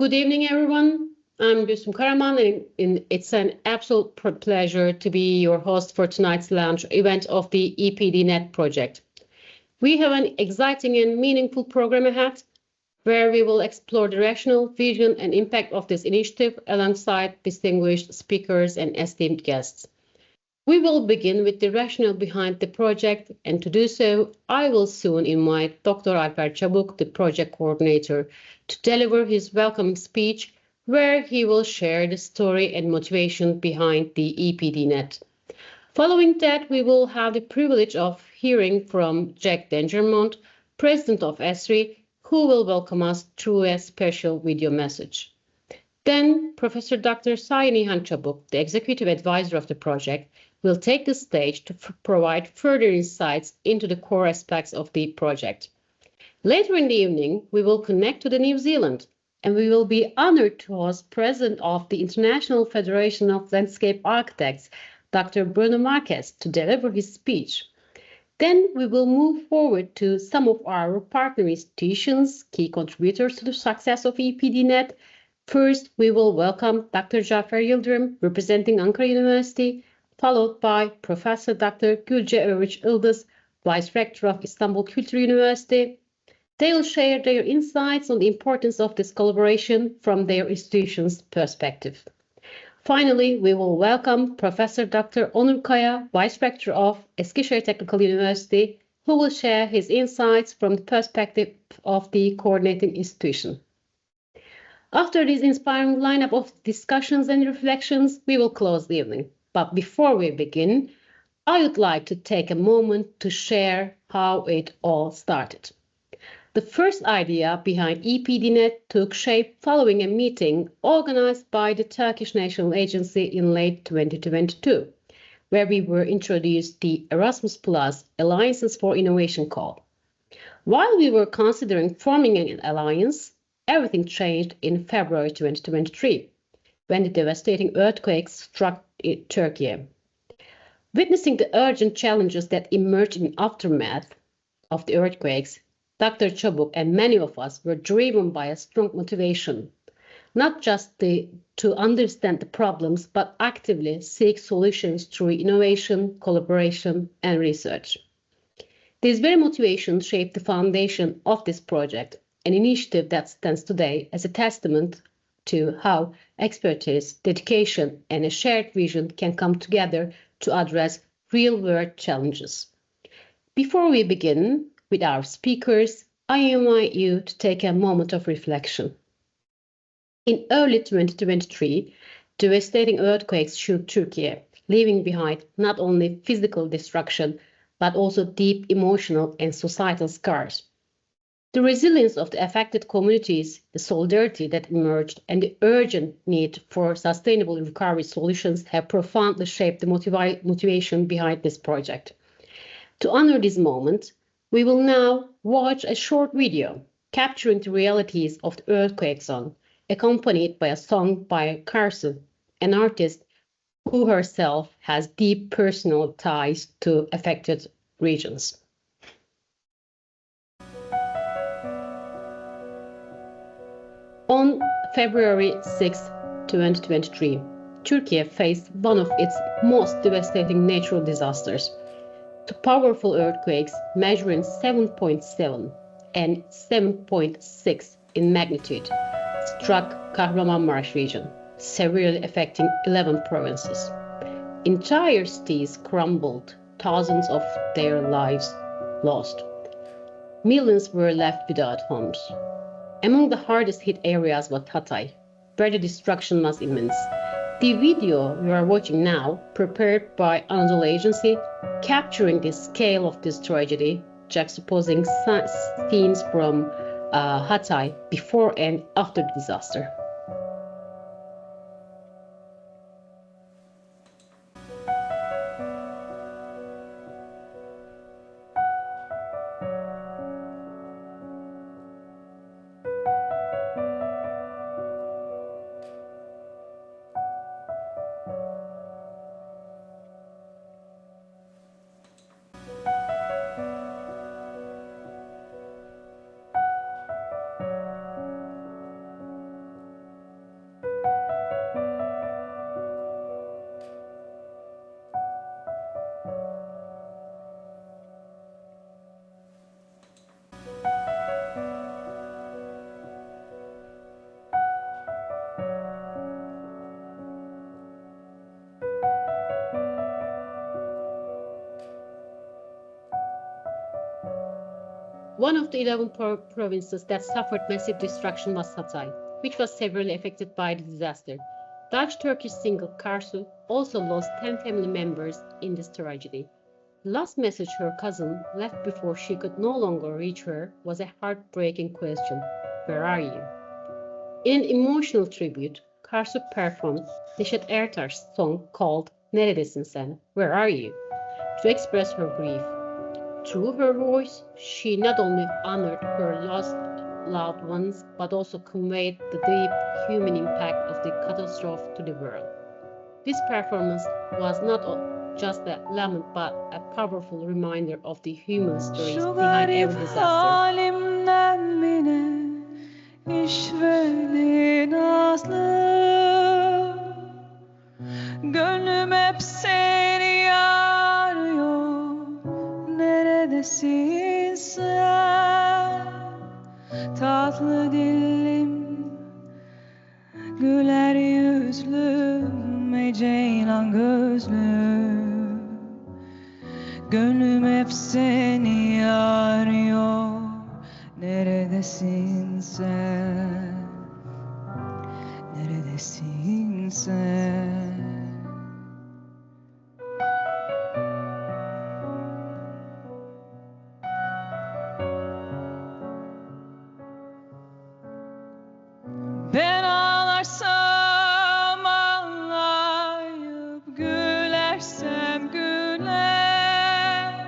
Good evening, everyone. I'm Gülsüm Karaman, and it's an absolute pleasure to be your host for tonight's launch event of the EPD-Net project. We have an exciting and meaningful program ahead, where we will explore the rationale, vision, and impact of this initiative alongside distinguished speakers and esteemed guests. We will begin with the rationale behind the project, and to do so, I will soon invite Dr. Alper Çabuk, the project coordinator, to deliver his welcoming speech, where he will share the story and motivation behind the EPD-Net. Following that, we will have the privilege of hearing from Jack Dangermond, President of ESRI, who will welcome us through a special video message. Then, Professor Dr. Sayın Çabuk, the Executive Advisor of the project, will take the stage to provide further insights into the core aspects of the project. Later in the evening, we will connect to New Zealand, and we will be honored to host President of the International Federation of Landscape Architects, Dr. Bruno Marques, to deliver his speech. Then we will move forward to some of our partner institutions, key contributors to the success of EPD-Net. First, we will welcome Dr. Cafer Yıldırım, representing Ankara University, followed by Professor Dr. Gülce Övüç Yıldız, Vice Rector of Istanbul Kültür University. They will share their insights on the importance of this collaboration from their institution's perspective. Finally, we will welcome Professor Dr. Onur Kaya, Vice Rector of Eskişehir Technical University, who will share his insights from the perspective of the coordinating institution. After this inspiring lineup of discussions and reflections, we will close the evening. But before we begin, I would like to take a moment to share how it all started. The first idea behind EPD-Net took shape following a meeting organized by the Turkish National Agency in late 2022, where we were introduced the Erasmus Plus Alliances for Innovation call. While we were considering forming an alliance, everything changed in February 2023, when the devastating earthquakes struck Turkey. Witnessing the urgent challenges that emerged in the aftermath of the earthquakes, Dr. Çabuk and many of us were driven by a strong motivation, not just to understand the problems, but actively seek solutions through innovation, collaboration, and research. This very motivation shaped the foundation of this project, an initiative that stands today as a testament to how expertise, dedication, and a shared vision can come together to address real-world challenges. Before we begin with our speakers, I invite you to take a moment of reflection. In early 2023, devastating earthquakes shook Turkey, leaving behind not only physical destruction, but also deep emotional and societal scars. The resilience of the affected communities, the solidarity that emerged, and the urgent need for sustainable recovery solutions have profoundly shaped the motivation behind this project. To honor this moment, we will now watch a short video capturing the realities of the earthquake zone, accompanied by a song by Karsu, an artist who herself has deep personal ties to affected regions. On February 6, 2023, Turkey faced one of its most devastating natural disasters. Two powerful earthquakes measuring 7.7 and 7.6 in magnitude struck Kahramanmaraş region, severely affecting 11 provinces. Entire cities crumbled, thousands of their lives lost. Millions were left without homes. Among the hardest hit areas was Hatay, where the destruction was immense. The video you are watching now, prepared by Anadolu Agency, capturing the scale of this tragedy, juxtaposing scenes from Hatay before and after the disaster. One of the 11 provinces that suffered massive destruction was Hatay, which was severely affected by the disaster. Dutch-Turkish single Karsu also lost 10 family members in this tragedy. The last message her cousin left before she could no longer reach her was a heartbreaking question: "Where are you?" In an emotional tribute, Karsu performed Neşet Ertaş's song called "Neredesin Sen? Where Are You?" to express her grief. Through her voice, she not only honored her lost loved ones, but also conveyed the deep human impact of the catastrophe to the world. This performance was not just a lament, but a powerful reminder of the human stories behind every disaster. Halimden bile işveli nazlı, gönlüm hep seni arıyor. Neredesin sen? Tatlı dilim, güler yüzlüm, ceylan gözlüm. Gönlüm hep seni arıyor. Neredesin sen? Neredesin sen? Ben ağlarsam ağlayıp, gülersem güler,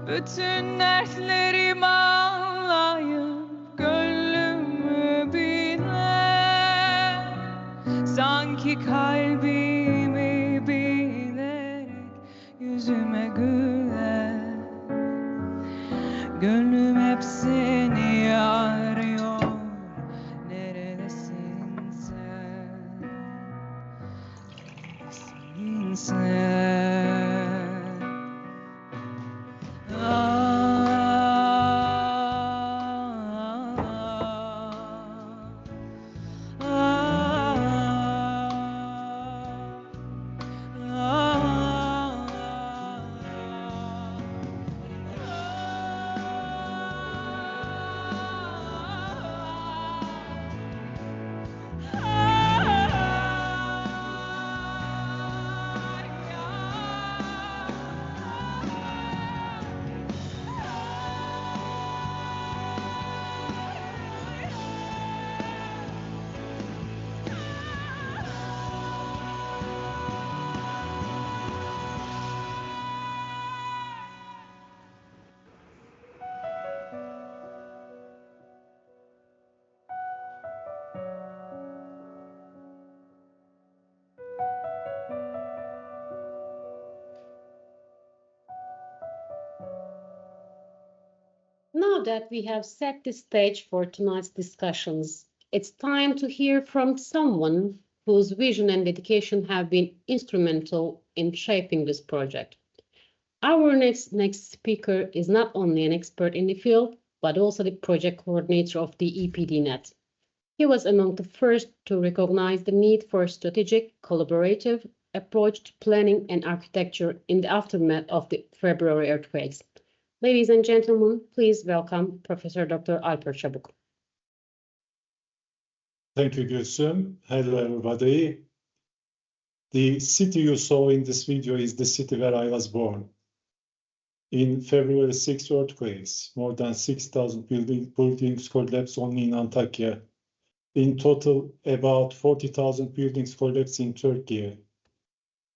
bütün dertlerim ağlayıp gönlümü biler. Sanki kalbimi bilerek yüzüme güler. Gönlüm hep seni arıyor. Neredesin sen? Neredesin sen? Now that we have set the stage for tonight's discussions, it's time to hear from someone whose vision and dedication have been instrumental in shaping this project. Our next speaker is not only an expert in the field, but also the project coordinator of the EPD-Net. He was among the first to recognize the need for a strategic, collaborative approach to planning and architecture in the aftermath of the February earthquakes. Ladies and gentlemen, please welcome Professor Dr. Alper Çabuk. Thank you, Gülsüm. Hello, everybody. The city you saw in this video is the city where I was born. In February 6 earthquakes, more than 6,000 buildings collapsed only in Antakya. In total, about 40,000 buildings collapsed in Turkey.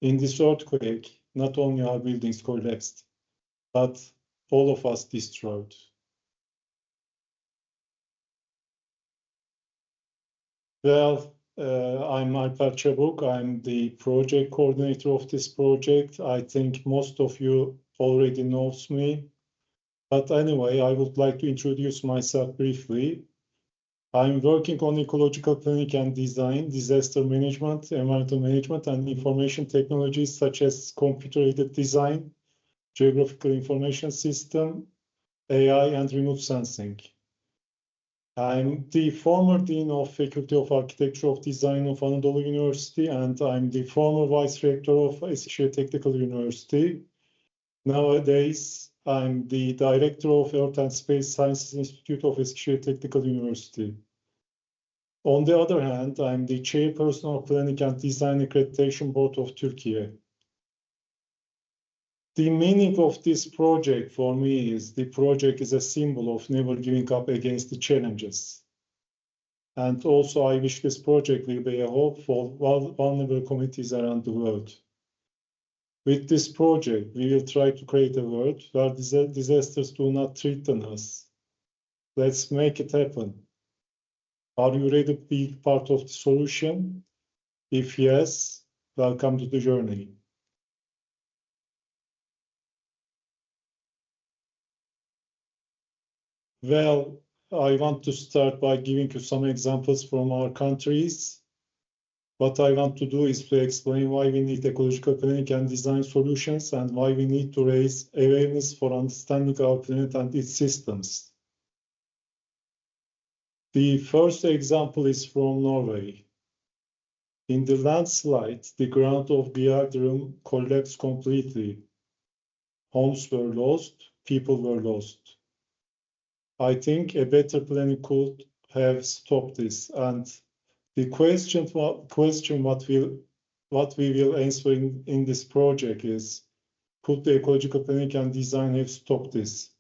In this earthquake, not only our buildings collapsed, but all of us destroyed. Well, I'm Alper Çabuk. I'm the project coordinator of this project. I think most of you already knows me. But anyway, I would like to introduce myself briefly. I'm working on ecological planning and design, disaster management, environmental management, and information technologies such as computer-aided design, geographical information system, AI, and remote sensing. I'm the former Dean of Faculty of Architecture of Design of Anadolu University, and I'm the former Vice Rector of Eskişehir Technical University. Nowadays, I'm the Director of Earth and Space Sciences Institute of Eskişehir Technical University. On the other hand, I'm the Chairperson of Planning and Design Accreditation Board of Turkey. The meaning of this project for me is the project is a symbol of never giving up against the challenges. And also I wish this project will be a hope for vulnerable communities around the world. With this project, we will try to create a world where disasters do not threaten us. Let's make it happen. Are you ready to be part of the solution? If yes, welcome to the journey. Well, I want to start by giving you some examples from our countries. What I want to do is to explain why we need ecological planning and design solutions and why we need to raise awareness for understanding our planet and its systems. The first example is from Norway. In the landslide, the ground of Dangermond collapsed completely. Homes were lost, people were lost. I think a better planning could have stopped this. And the question what we will answer in this project is, could the ecological planning and design have stopped this?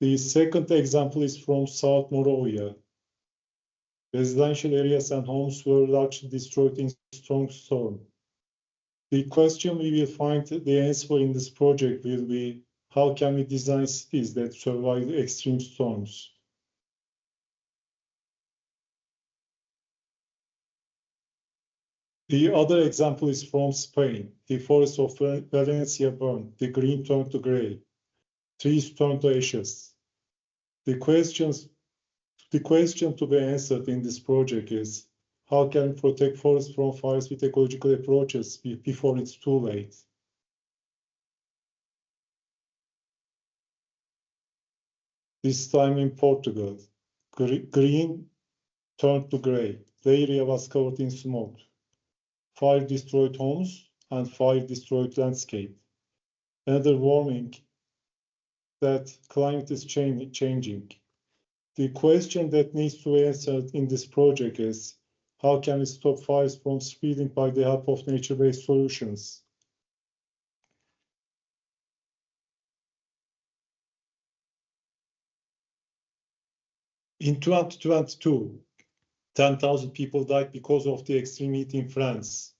The second example is from South Moravia. Residential areas and homes were largely destroyed in strong storm. The question we will find the answer in this project will be, how can we design cities that survive extreme storms? The other example is from Spain. The forest of Valencia burned, the green turned to gray, trees turned to ashes. The question to be answered in this project is, how can we protect forests from fires with ecological approaches before it's too late? This time in Portugal, green turned to gray. The area was covered in smoke. Fire destroyed homes and fire destroyed landscape. Another warning that climate is changing. The question that needs to be answered in this project is, how can we stop fires from spreading by the help of nature-based solutions? In 2022, 10,000 people died because of the extreme heat in France.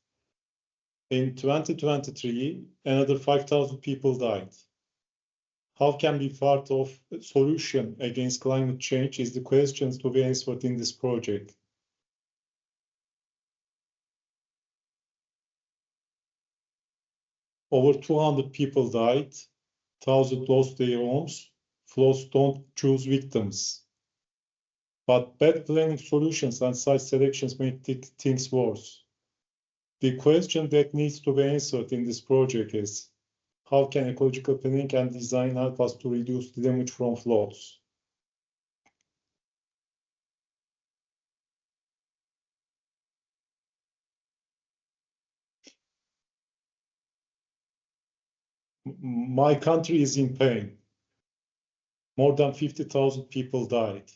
In 2023, another 5,000 people died. How can we be part of a solution against climate change is the question to be answered in this project. Over 200 people died, thousands lost their homes. Floods don't choose victims. But bad planning solutions and site selections make things worse. The question that needs to be answered in this project is, how can ecological planning and design help us to reduce the damage from floods? My country is in pain. More than 50,000 people died.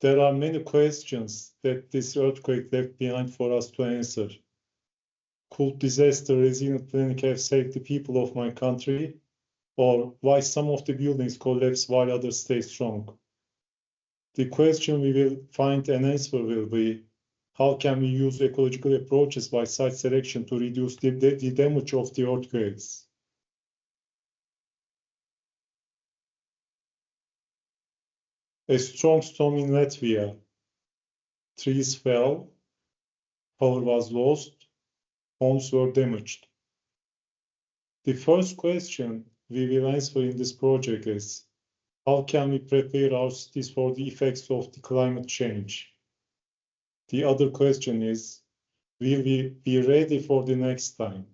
There are many questions that this earthquake left behind for us to answer. Could disaster resilient planning have saved the people of my country? Or why some of the buildings collapse while others stay strong? The question we will find an answer will be, how can we use ecological approaches by site selection to reduce the damage of the earthquakes? A strong storm in Latvia. Trees fell, power was lost, homes were damaged. The first question we will answer in this project is, how can we prepare our cities for the effects of the climate change? The other question is, will we be ready for the next time?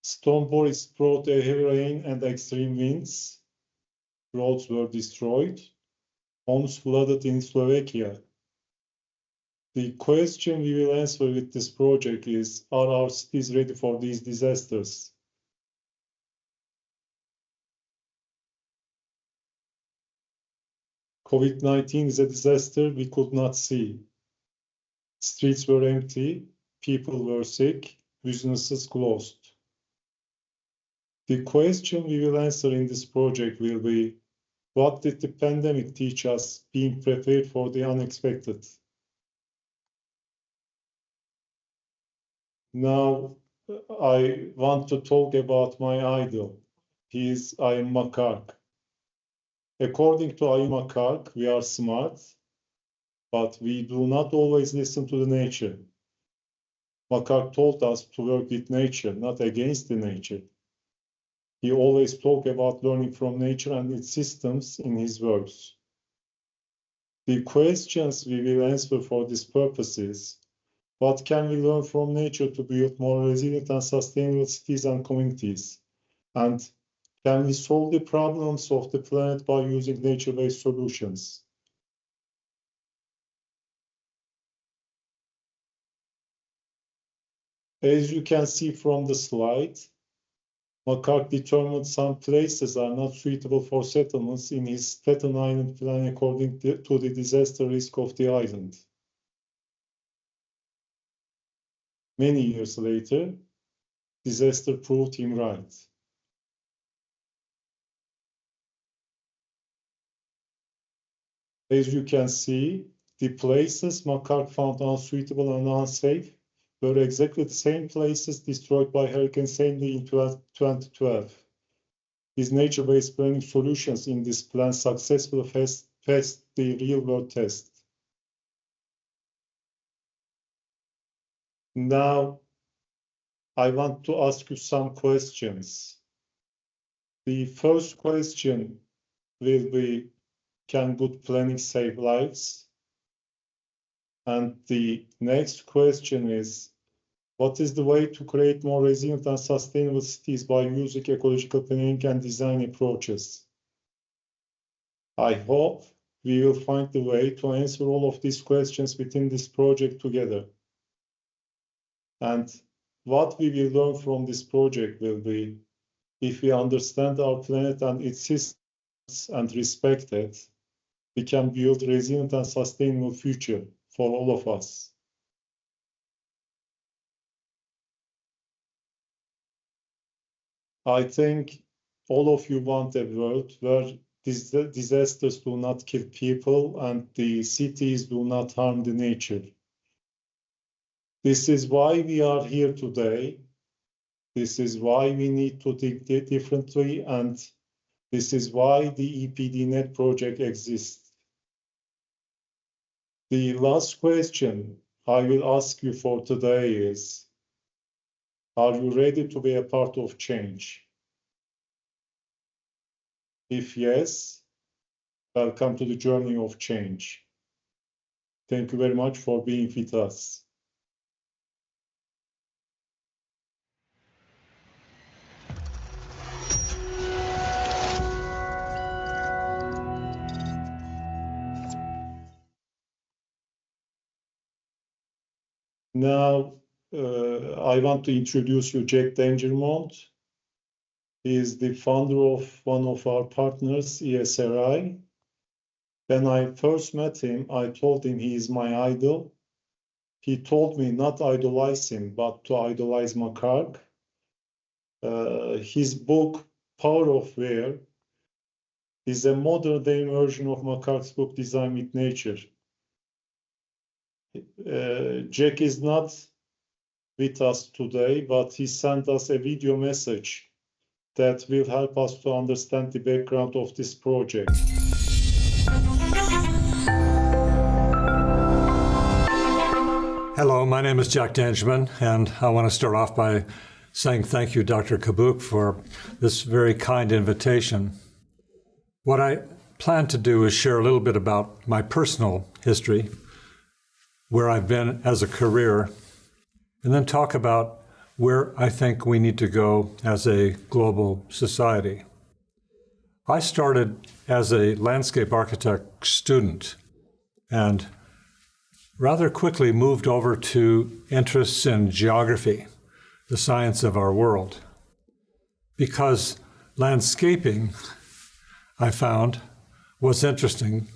Storm Boris brought a heavy rain and extreme winds. Roads were destroyed. Homes flooded in Slovakia. The question we will answer with this project is, are our cities ready for these disasters? COVID-19 is a disaster we could not see. Streets were empty, people were sick, businesses closed. The question we will answer in this project will be, what did the pandemic teach us being prepared for the unexpected? Now, I want to talk about my idol. He is Ayım Makark. According to Ayım Makark, we are smart, but we do not always listen to the nature. Makark told us to work with nature, not against the nature. He always talked about learning from nature and its systems in his works. The questions we will answer for this purpose is, what can we learn from nature to build more resilient and sustainable cities and communities? And can we solve the problems of the planet by using nature-based solutions? As you can see from the slide, Makark determined some places are not suitable for settlements in his Staten Island plan according to the disaster risk of the island. Many years later, disaster proved him right. As you can see, the places Makark found unsuitable and unsafe were exactly the same places destroyed by Hurricane Sandy in 2012. His nature-based planning solutions in this plan successfully passed the real-world test. Now, I want to ask you some questions. The first question will be, can good planning save lives? And the next question is, what is the way to create more resilient and sustainable cities by using ecological planning and design approaches? I hope we will find the way to answer all of these questions within this project together. And what we will learn from this project will be, if we understand our planet and its systems and respect it, we can build a resilient and sustainable future for all of us. I think all of you want a world where disasters do not kill people and the cities do not harm the nature. This is why we are here today. This is why we need to think differently, and this is why the EPD-Net project exists. The last question I will ask you for today is, are you ready to be a part of change? If yes, welcome to the journey of change. Thank you very much for being with us. Now, I want to introduce you Jack Dangermond. He is the founder of one of our partners, ESRI. When I first met him, I told him he is my idol. He told me not idolize him, but to idolize Makark. His book, Power of Where, is a modern-day version of Makark's book, Design with Nature. Jack is not with us today, but he sent us a video message that will help us to understand the background of this project. Hello, my name is Jack Dangermond, and I want to start off by saying thank you, Dr. Kabuk, for this very kind invitation. What I plan to do is share a little bit about my personal history, where I've been as a career, and then talk about where I think we need to go as a global society. I started as a landscape architect student and rather quickly moved over to interests in geography, the science of our world. Because landscaping, I found, was interesting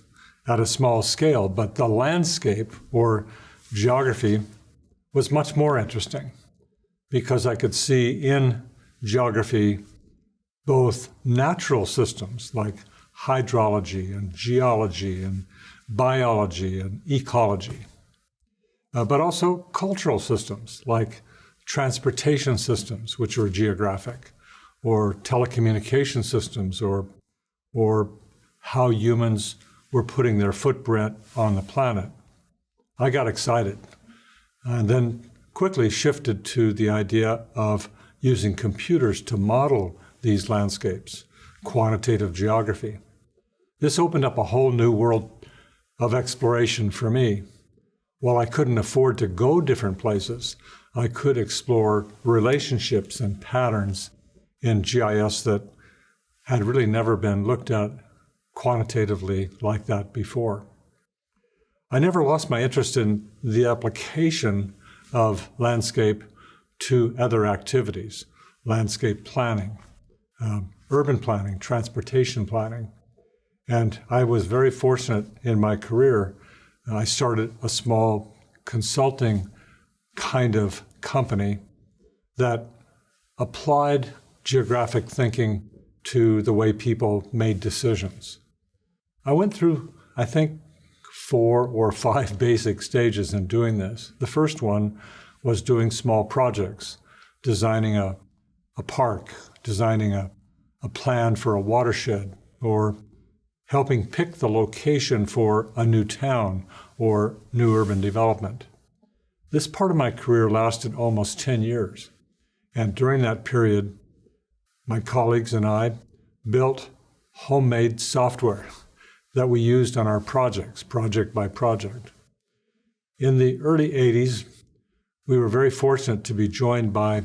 at a small scale, but the landscape or geography was much more interesting because I could see in geography both natural systems like hydrology and geology and biology and ecology, but also cultural systems like transportation systems, which are geographic, or telecommunication systems, or how humans were putting their footprint on the planet. I got excited and then quickly shifted to the idea of using computers to model these landscapes, quantitative geography. This opened up a whole new world of exploration for me. While I couldn't afford to go different places, I could explore relationships and patterns in GIS that had really never been looked at quantitatively like that before. I never lost my interest in the application of landscape to other activities, landscape planning, urban planning, transportation planning. And I was very fortunate in my career. I started a small consulting kind of company that applied geographic thinking to the way people made decisions. I went through, I think, 4 or 5 basic stages in doing this. The first one was doing small projects, designing a park, designing a plan for a watershed, or helping pick the location for a new town or new urban development. This part of my career lasted almost 10 years. And during that period, my colleagues and I built homemade software that we used on our projects, project by project. In the early 80s, we were very fortunate to be joined by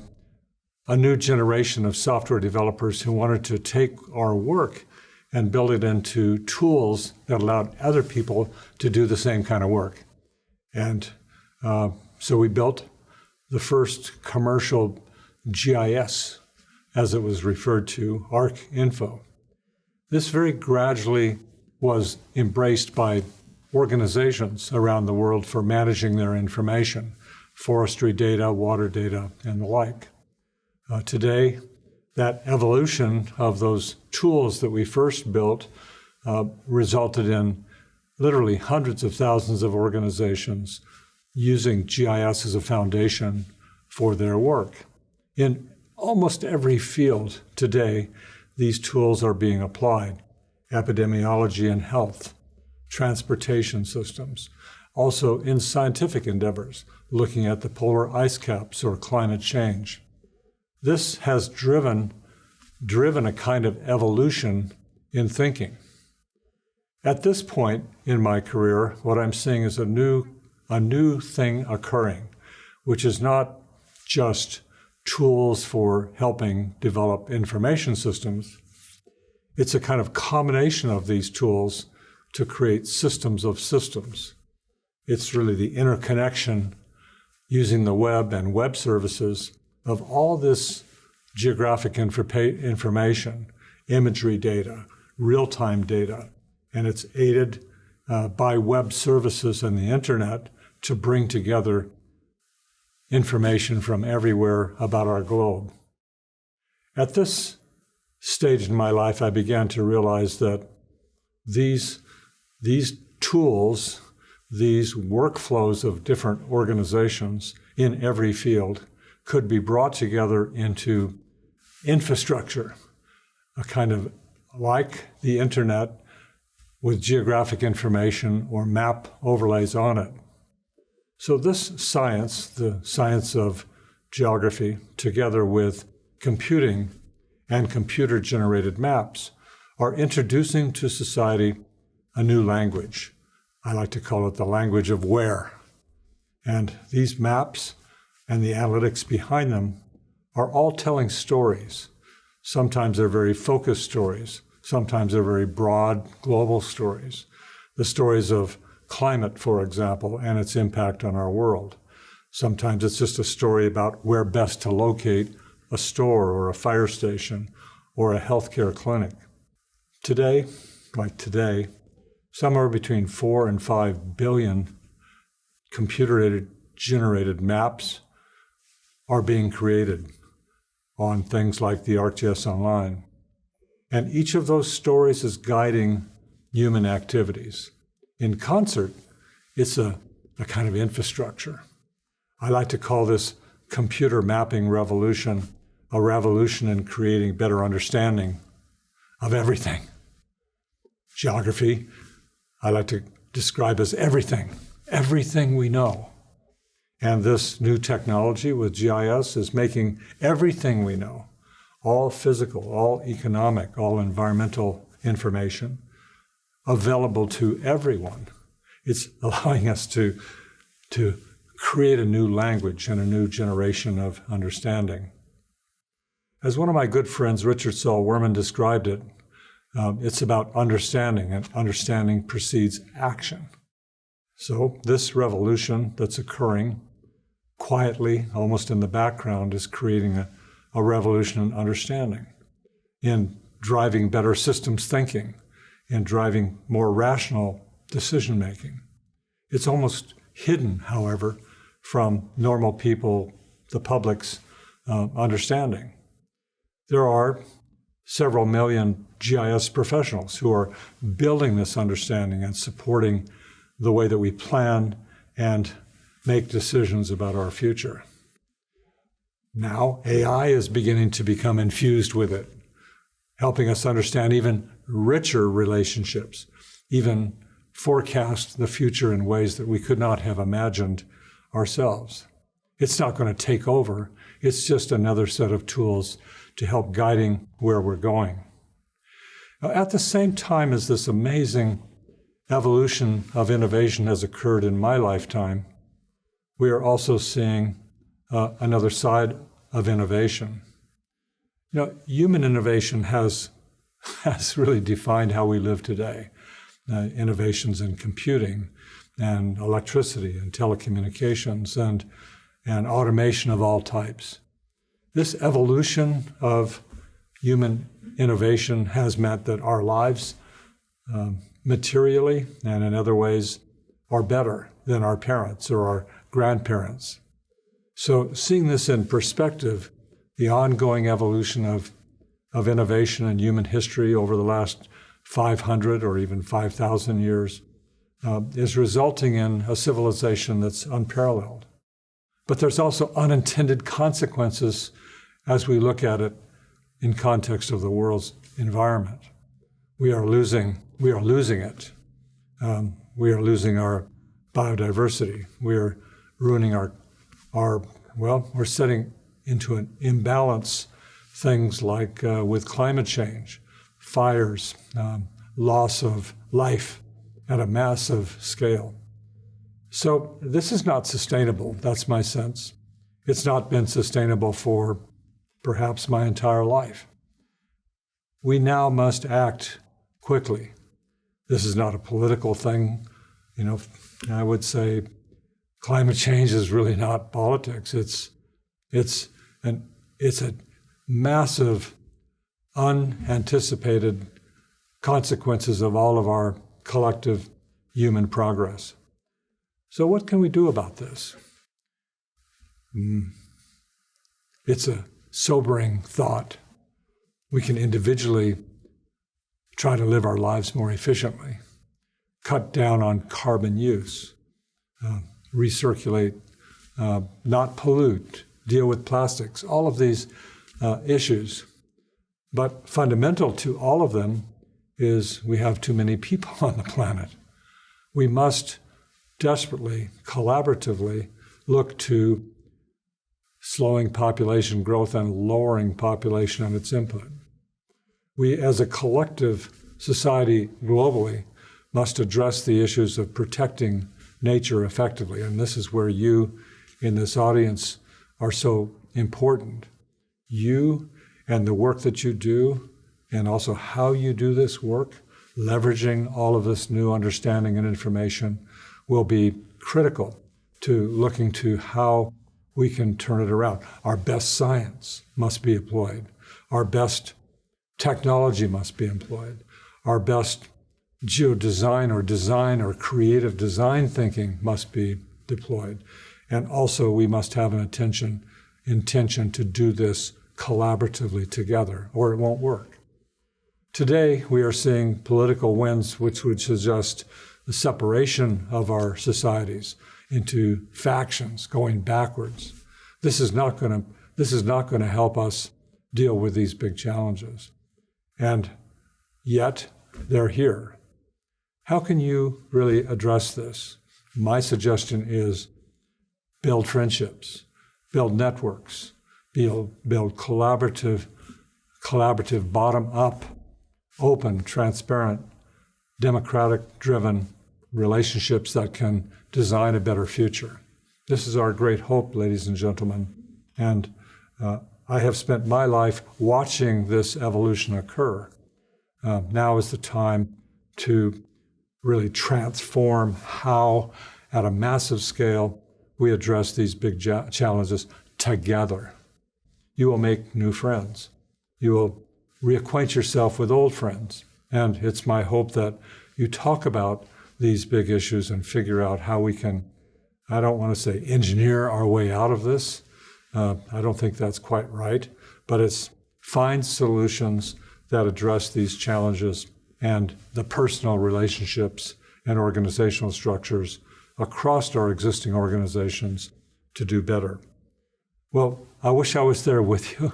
a new generation of software developers who wanted to take our work and build it into tools that allowed other people to do the same kind of work. And so we built the first commercial GIS, as it was referred to, ArcInfo. This very gradually was embraced by organizations around the world for managing their information, forestry data, water data, and the like. Today, that evolution of those tools that we first built resulted in literally hundreds of thousands of organizations using GIS as a foundation for their work. In almost every field today, these tools are being applied. Epidemiology and health, transportation systems, also in scientific endeavors, looking at the polar ice caps or climate change. This has driven a kind of evolution in thinking. At this point in my career, what I'm seeing is a new thing occurring, which is not just tools for helping develop information systems. It's a kind of combination of these tools to create systems of systems. It's really the interconnection using the web and web services of all this geographic information, imagery data, real-time data, and it's aided by web services and the internet to bring together information from everywhere about our globe. At this stage in my life, I began to realize that these tools, these workflows of different organizations in every field could be brought together into infrastructure, a kind of like the internet with geographic information or map overlays on it. So this science, the science of geography, together with computing and computer-generated maps, are introducing to society a new language. I like to call it the language of where. And these maps and the analytics behind them are all telling stories. Sometimes they're very focused stories. Sometimes they're very broad, global stories. The stories of climate, for example, and its impact on our world. Sometimes it's just a story about where best to locate a store or a fire station or a healthcare clinic. Today, somewhere between 4 and 5 billion computer-generated maps are being created on things like the ArcGIS Online. And each of those stories is guiding human activities. In concert, it's a kind of infrastructure. I like to call this computer mapping revolution a revolution in creating better understanding of everything. Geography, I like to describe as everything we know. And this new technology with GIS is making everything we know, all physical, all economic, all environmental information, available to everyone. It's allowing us to create a new language and a new generation of understanding. As one of my good friends, Richard Saul Wurman, described it, it's about understanding, and understanding precedes action. So this revolution that's occurring quietly, almost in the background, is creating a revolution in understanding, in driving better systems thinking, in driving more rational decision-making. It's almost hidden, however, from normal people, the public's understanding. There are several million GIS professionals who are building this understanding and supporting the way that we plan and make decisions about our future. Now, AI is beginning to become infused with it, helping us understand even richer relationships, even forecast the future in ways that we could not have imagined ourselves. It's not going to take over. It's just another set of tools to help guiding where we're going. Now, at the same time as this amazing evolution of innovation has occurred in my lifetime, we are also seeing another side of innovation. Human innovation has really defined how we live today. Innovations in computing and electricity and telecommunications and automation of all types. This evolution of human innovation has meant that our lives materially and in other ways are better than our parents or our grandparents. So seeing this in perspective, the ongoing evolution of innovation in human history over the last 500 or even 5,000 years is resulting in a civilization that's unparalleled. But there's also unintended consequences as we look at it in context of the world's environment. We are losing it. We are losing our biodiversity. We are ruining we're setting into an imbalance things like with climate change, fires, loss of life at a massive scale. So this is not sustainable, that's my sense. It's not been sustainable for perhaps my entire life. We now must act quickly. This is not a political thing. I would say climate change is really not politics. It's a massive, unanticipated consequences of all of our collective human progress. So what can we do about this? It's a sobering thought. We can individually try to live our lives more efficiently, cut down on carbon use, recirculate, not pollute, deal with plastics, all of these issues. But fundamental to all of them is we have too many people on the planet. We must desperately, collaboratively look to slowing population growth and lowering population and its input. We, as a collective society globally, must address the issues of protecting nature effectively. And this is where you in this audience are so important. You and the work that you do and also how you do this work, leveraging all of this new understanding and information, will be critical to looking to how we can turn it around. Our best science must be employed. Our best technology must be employed. Our best design or creative design thinking must be deployed. And also we must have an intention to do this collaboratively together, or it won't work. Today, we are seeing political winds which would suggest the separation of our societies into factions going backwards. This is not going to help us deal with these big challenges. And yet, they're here. How can you really address this? My suggestion is build friendships, build networks, build collaborative, bottom-up, open, transparent, democratic-driven relationships that can design a better future. This is our great hope, ladies and gentlemen. And I have spent my life watching this evolution occur. Now is the time to really transform how, at a massive scale, we address these big challenges together. You will make new friends. You will reacquaint yourself with old friends. And it's my hope that you talk about these big issues and figure out how we can, I don't want to say engineer our way out of this. I don't think that's quite right, but it's find solutions that address these challenges and the personal relationships and organizational structures across our existing organizations to do better. Well, I wish I was there with you.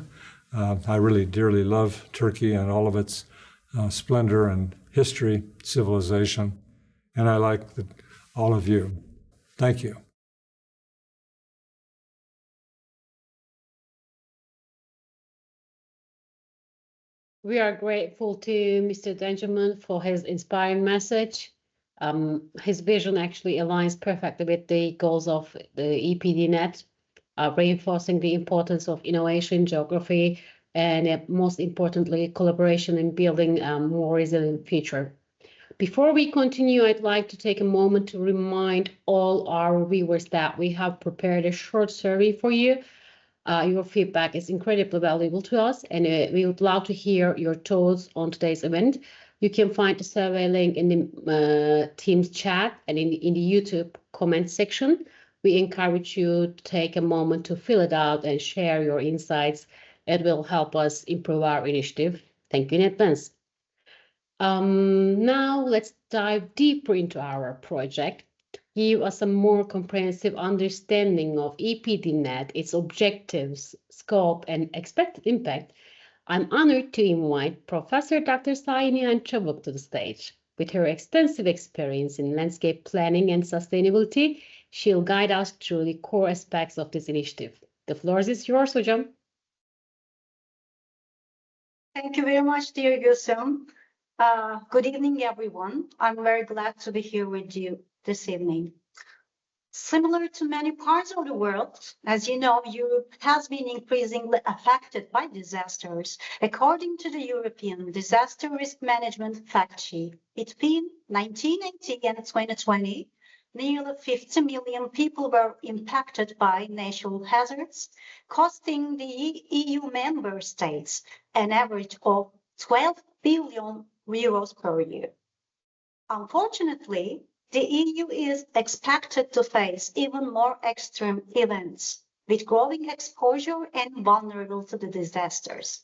I really dearly love Turkey and all of its splendor and history, civilization, and I like all of you. Thank you. We are grateful to Mr. Dangermond for his inspiring message. His vision actually aligns perfectly with the goals of the EPD-Net, reinforcing the importance of innovation, geography, and most importantly, collaboration in building a more resilient future. Before we continue, I'd like to take a moment to remind all our viewers that we have prepared a short survey for you. Your feedback is incredibly valuable to us, and we would love to hear your thoughts on today's event. You can find the survey link in the Teams chat and in the YouTube comment section. We encourage you to take a moment to fill it out and share your insights. It will help us improve our initiative. Thank you in advance. Now let's dive deeper into our project. Give us a more comprehensive understanding of EPD-Net, its objectives, scope, and expected impact. I'm honored to invite Professor Dr. Saynihan Çabuk to the stage. With her extensive experience in landscape planning and sustainability, she'll guide us through the core aspects of this initiative. The floor is yours, Hocam. Thank you very much, dear Gülsüm. Good evening, everyone. I'm very glad to be here with you this evening. Similar to many parts of the world, as you know, Europe has been increasingly affected by disasters. According to the European Disaster Risk Management Fact Sheet, between 1980 and 2020, nearly 50 million people were impacted by natural hazards, costing the EU member states an average of 12 billion euros per year. Unfortunately, the EU is expected to face even more extreme events with growing exposure and vulnerable to the disasters.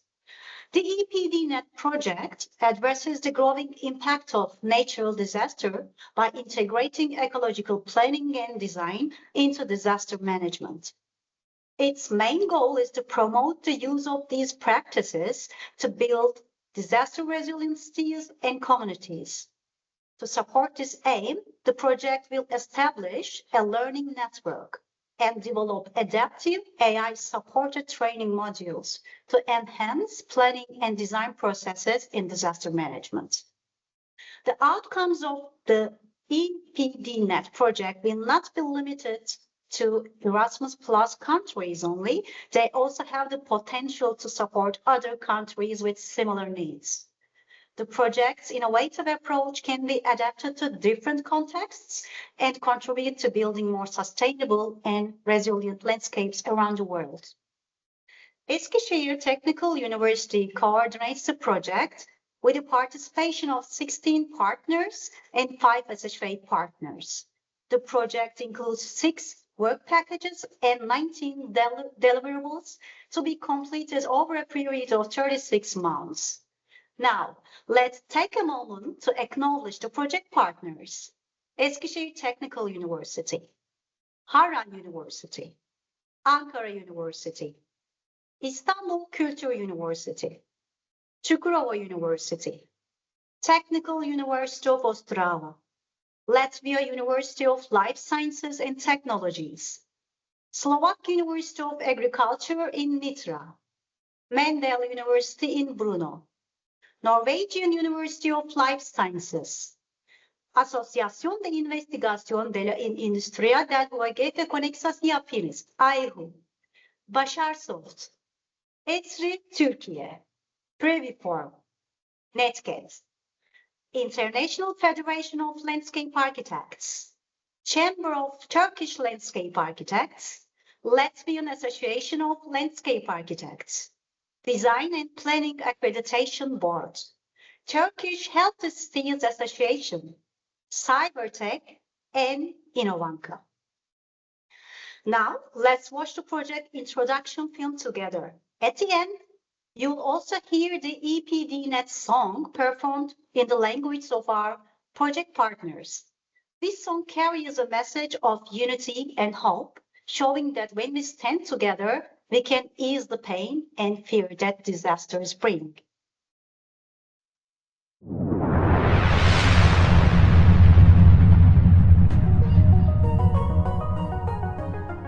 The EPD-Net project addresses the growing impact of natural disaster by integrating ecological planning and design into disaster management. Its main goal is to promote the use of these practices to build disaster resiliencies and communities. To support this aim, the project will establish a learning network and develop adaptive AI-supported training modules to enhance planning and design processes in disaster management. The outcomes of the EPD-Net project will not be limited to Erasmus Plus countries only, they also have the potential to support other countries with similar needs. The project's innovative approach can be adapted to different contexts and contribute to building more sustainable and resilient landscapes around the world. Eskişehir Technical University coordinates the project with the participation of 16 partners and 5 associate partners. The project includes 6 work packages and 19 deliverables to be completed over a period of 36 months. Now, let's take a moment to acknowledge the project partners. Eskişehir Technical University, Harran University, Ankara University, İstanbul Kültür University, Çukurova University, Technical University of Ostrava, Latvia University of Life Sciences and Technologies, Slovak University of Agriculture in Nitra, Mendel University in Brno, Norwegian University of Life Sciences, Asociación de Investigación de la Industria del Juguete con Exasiapines, AIHU, Başarsoft, ESRI Türkiye, Previform, Netcat, International Federation of Landscape Architects, Chamber of Turkish Landscape Architects, Latvian Association of Landscape Architects, Design and Planning Accreditation Board, Turkish Health Cities Association, Cybertech, and Innovanka. Now, let's watch the project introduction film together. At the end, you'll also hear the EPD-Net song performed in the language of our project partners. This song carries a message of unity and hope, showing that when we stand together, we can ease the pain and fear that disasters bring.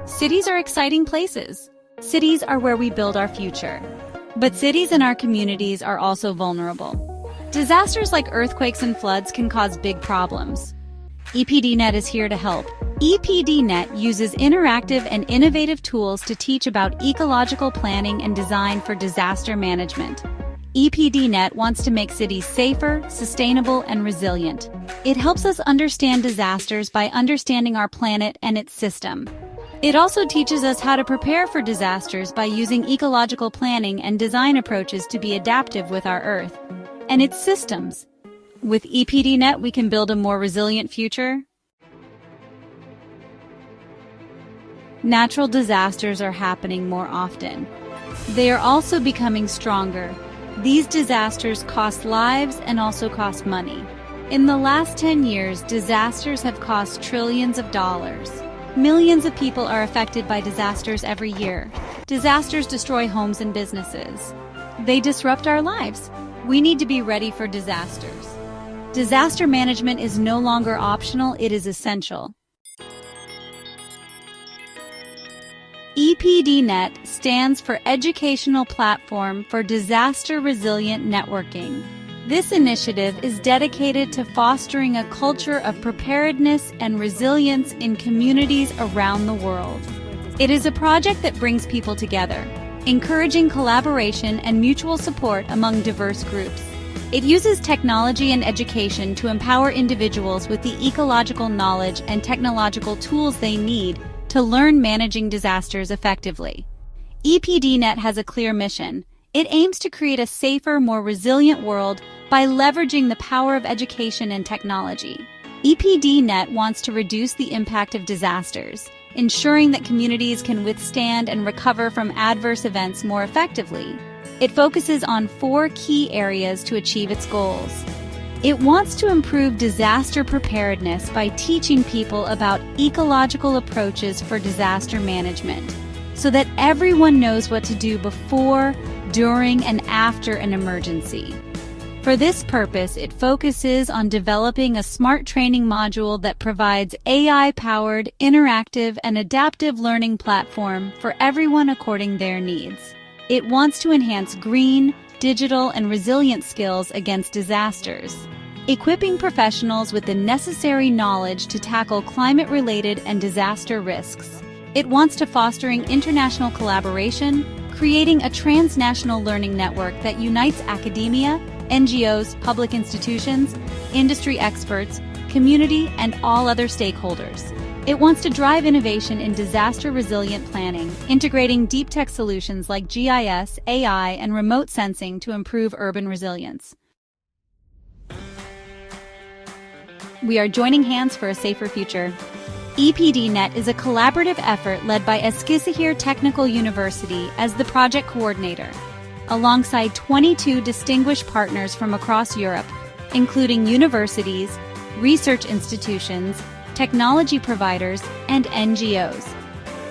Cities are exciting places. Cities are where we build our future. But cities and our communities are also vulnerable. Disasters like earthquakes and floods can cause big problems. EPD-Net is here to help. EPD-Net uses interactive and innovative tools to teach about ecological planning and design for disaster management. EPD-Net wants to make cities safer, sustainable, and resilient. It helps us understand disasters by understanding our planet and its system. It also teaches us how to prepare for disasters by using ecological planning and design approaches to be adaptive with our Earth and its systems. With EPD-Net, we can build a more resilient future. Natural disasters are happening more often. They are also becoming stronger. These disasters cost lives and also cost money. In the last 10 years, disasters have cost trillions of dollars. Millions of people are affected by disasters every year. Disasters destroy homes and businesses. They disrupt our lives. We need to be ready for disasters. Disaster management is no longer optional, it is essential. EPD-Net stands for Educational Platform for Disaster Resilient Networking. This initiative is dedicated to fostering a culture of preparedness and resilience in communities around the world. It is a project that brings people together, encouraging collaboration and mutual support among diverse groups. It uses technology and education to empower individuals with the ecological knowledge and technological tools they need to learn managing disasters effectively. EPD-Net has a clear mission. It aims to create a safer, more resilient world by leveraging the power of education and technology. EPD-Net wants to reduce the impact of disasters, ensuring that communities can withstand and recover from adverse events more effectively. It focuses on 4 key areas to achieve its goals. It wants to improve disaster preparedness by teaching people about ecological approaches for disaster management, so that everyone knows what to do before, during, and after an emergency. For this purpose, it focuses on developing a smart training module that provides AI-powered, interactive, and adaptive learning platform for everyone according their needs. It wants to enhance green, digital, and resilient skills against disasters, equipping professionals with the necessary knowledge to tackle climate-related and disaster risks. It wants to fostering international collaboration, creating a transnational learning network that unites academia, NGOs, public institutions, industry experts, community, and all other stakeholders. It wants to drive innovation in disaster-resilient planning, integrating deep tech solutions like GIS, AI, and remote sensing to improve urban resilience. We are joining hands for a safer future. EPD-Net is a collaborative effort led by Eskişehir Technical University as the project coordinator, alongside 22 distinguished partners from across Europe, including universities, research institutions, technology providers, and NGOs.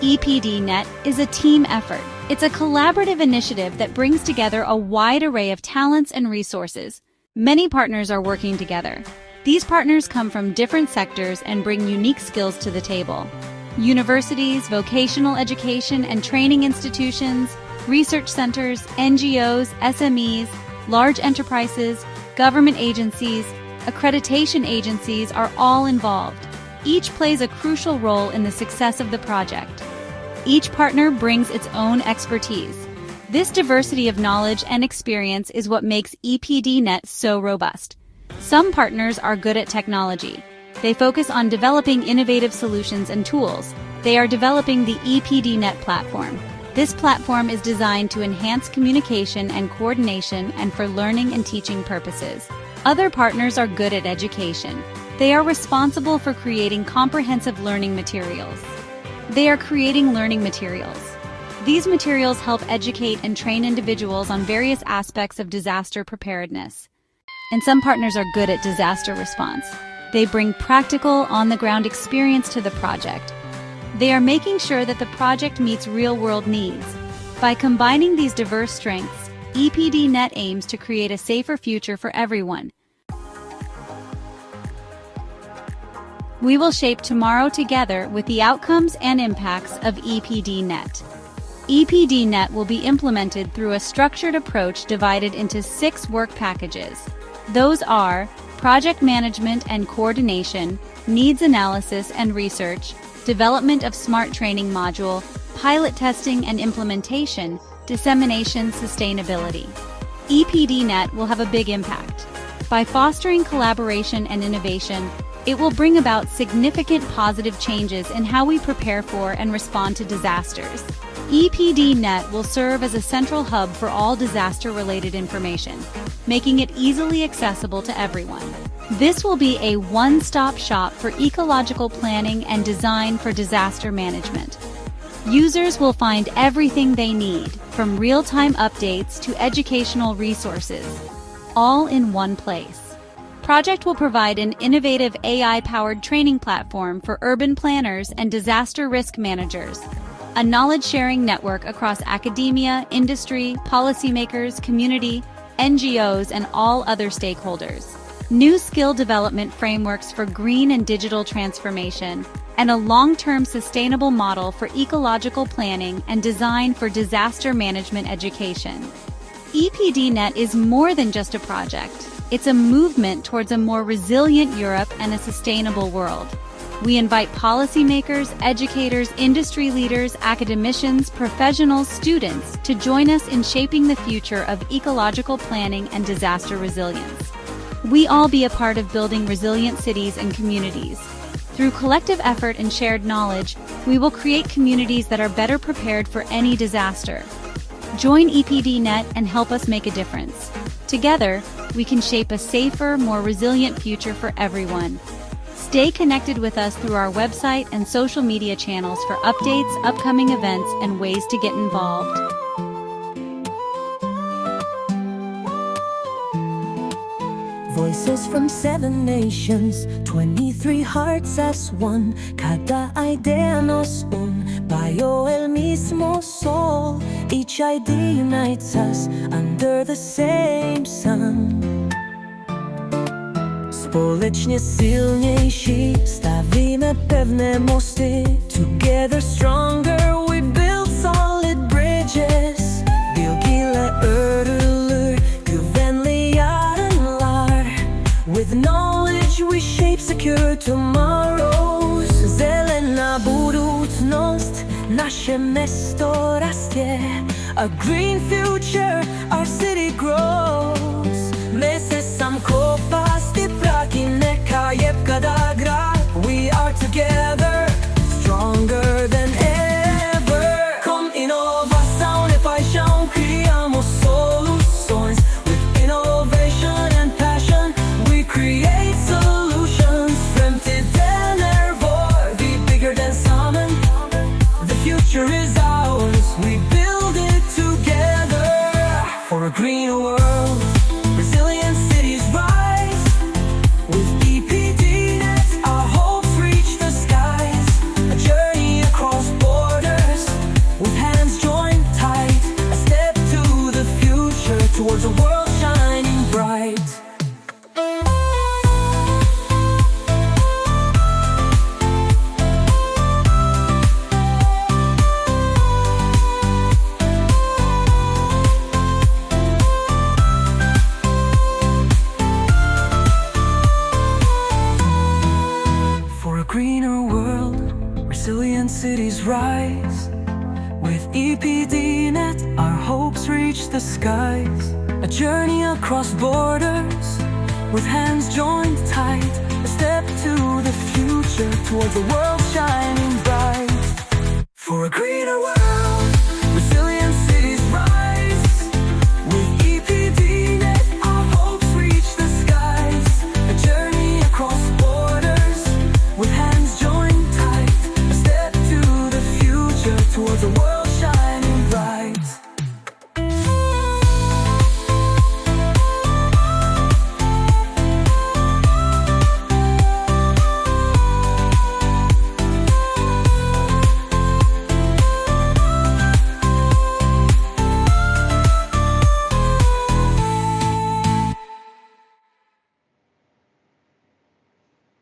EPD-Net is a team effort. It's a collaborative initiative that brings together a wide array of talents and resources. Many partners are working together. These partners come from different sectors and bring unique skills to the table. Universities, vocational education and training institutions, research centers, NGOs, SMEs, large enterprises, government agencies, accreditation agencies are all involved. Each plays a crucial role in the success of the project. Each partner brings its own expertise. This diversity of knowledge and experience is what makes EPD-Net so robust. Some partners are good at technology. They focus on developing innovative solutions and tools. They are developing the EPD-Net platform. This platform is designed to enhance communication and coordination and for learning and teaching purposes. Other partners are good at education. They are responsible for creating comprehensive learning materials. They are creating learning materials. These materials help educate and train individuals on various aspects of disaster preparedness. And some partners are good at disaster response. They bring practical, on-the-ground experience to the project. They are making sure that the project meets real-world needs. By combining these diverse strengths, EPD-Net aims to create a safer future for everyone. We will shape tomorrow together with the outcomes and impacts of EPD-Net. EPD-Net will be implemented through a structured approach divided into 6 work packages. Those are project management and coordination, needs analysis and research, development of smart training module, pilot testing and implementation, dissemination, sustainability. EPD-Net will have a big impact. By fostering collaboration and innovation, it will bring about significant positive changes in how we prepare for and respond to disasters. EPD-Net will serve as a central hub for all disaster-related information, making it easily accessible to everyone. This will be a one-stop shop for ecological planning and design for disaster management. Users will find everything they need, from real-time updates to educational resources, all in one place. Project will provide an innovative AI-powered training platform for urban planners and disaster risk managers, a knowledge-sharing network across academia, industry, policymakers, community, NGOs, and all other stakeholders. New skill development frameworks for green and digital transformation, and a long-term sustainable model for ecological planning and design for disaster management education. EPD-Net is more than just a project. It's a movement towards a more resilient Europe and a sustainable world. We invite policymakers, educators, industry leaders, academicians, professionals, students to join us in shaping the future of ecological planning and disaster resilience. We all be a part of building resilient cities and communities. Through collective effort and shared knowledge, we will create communities that are better prepared for any disaster. Join EPD-Net and help us make a difference. Together, we can shape a safer, more resilient future for everyone. Stay connected with us through our website and social media channels for updates, upcoming events, and ways to get involved. Voices from 7 nations, 23 hearts as one. Cada idea nos une, bajo el mismo sol. Each idea unites us under the same sun. Społecznie silniejsi, stawimy pewne mosty. Together stronger, we build solid bridges. Bilgiyle örülür, güvenli yarınlar. With knowledge we shape secure tomorrows. Zelena budoucnost, nasze mesto rastie. A green future, our city grows. My se sam kopa stipraki neka jebkada gra. We are together, stronger than ever. Con innovação e paixão criamos soluções. With innovation and passion, we create solutions. Framtiden vår, vi bigger than sammen. The future is ours, we build it together. For a greener world, resilient cities rise. With EPD-Net, our hopes reach the skies. A journey across borders, with hands joined tight. A step to the future, towards a world shining bright. For a greener world, resilient cities rise. With EPD-Net, our hopes reach the skies. A journey across borders, with hands joined tight. A step to the future, towards a world shining bright. For a greener world, resilient cities rise. With EPD-Net, our hopes reach the skies. A journey across borders, with hands joined tight. A step to the future, towards a world shining bright.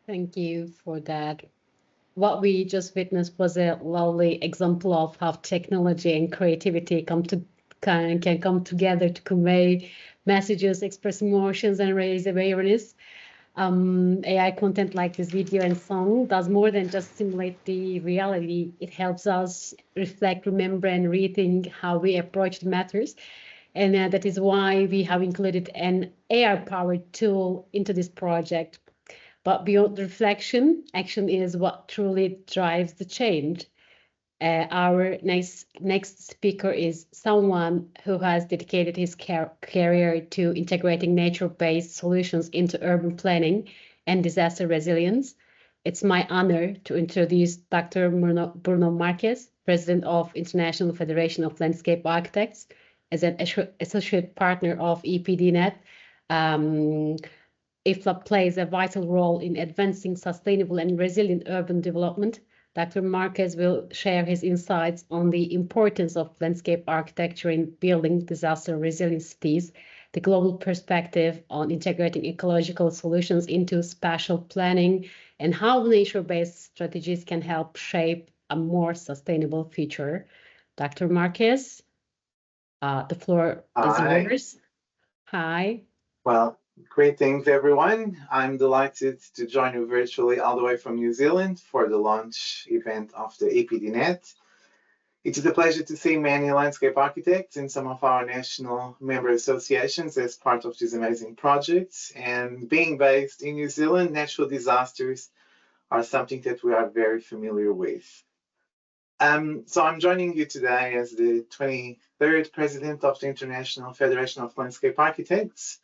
Thank you for that. What we just witnessed was a lovely example of how technology and creativity can come together to convey messages, express emotions, and raise awareness. AI content like this video and song does more than just simulate the reality. It helps us reflect, remember, and rethink how we approach the matters. And that is why we have included an AI-powered tool into this project. But beyond reflection, action is what truly drives the change. Our next speaker is someone who has dedicated his career to integrating nature-based solutions into urban planning and disaster resilience. It's my honor to introduce Dr. Bruno Marques, President of International Federation of Landscape Architects, as an associate partner of EPD-Net. IFLA plays a vital role in advancing sustainable and resilient urban development. Dr. Marques will share his insights on the importance of landscape architecture in building disaster-resilient cities, the global perspective on integrating ecological solutions into spatial planning, and how nature-based strategies can help shape a more sustainable future. Dr. Marques, the floor is yours. Hi. Well, greetings, everyone. I'm delighted to join you virtually all the way from New Zealand for the launch event of the EPD-Net. It is a pleasure to see many landscape architects in some of our national member associations as part of these amazing projects. And being based in New Zealand, natural disasters are something that we are very familiar with. So I'm joining you today as the 23rd President of the International Federation of Landscape Architects.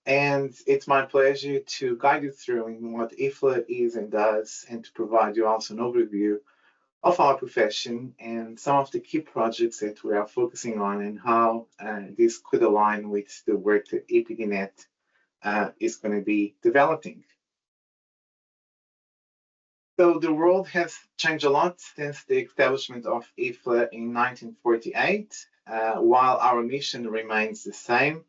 And it's my pleasure to guide you through in what IFLA is and does, and to provide you also an overview of our profession and some of the key projects that we are focusing on and how this could align with the work that EPD-Net is going to be developing. So the world has changed a lot since the establishment of IFLA in 1948, while our mission remains the same,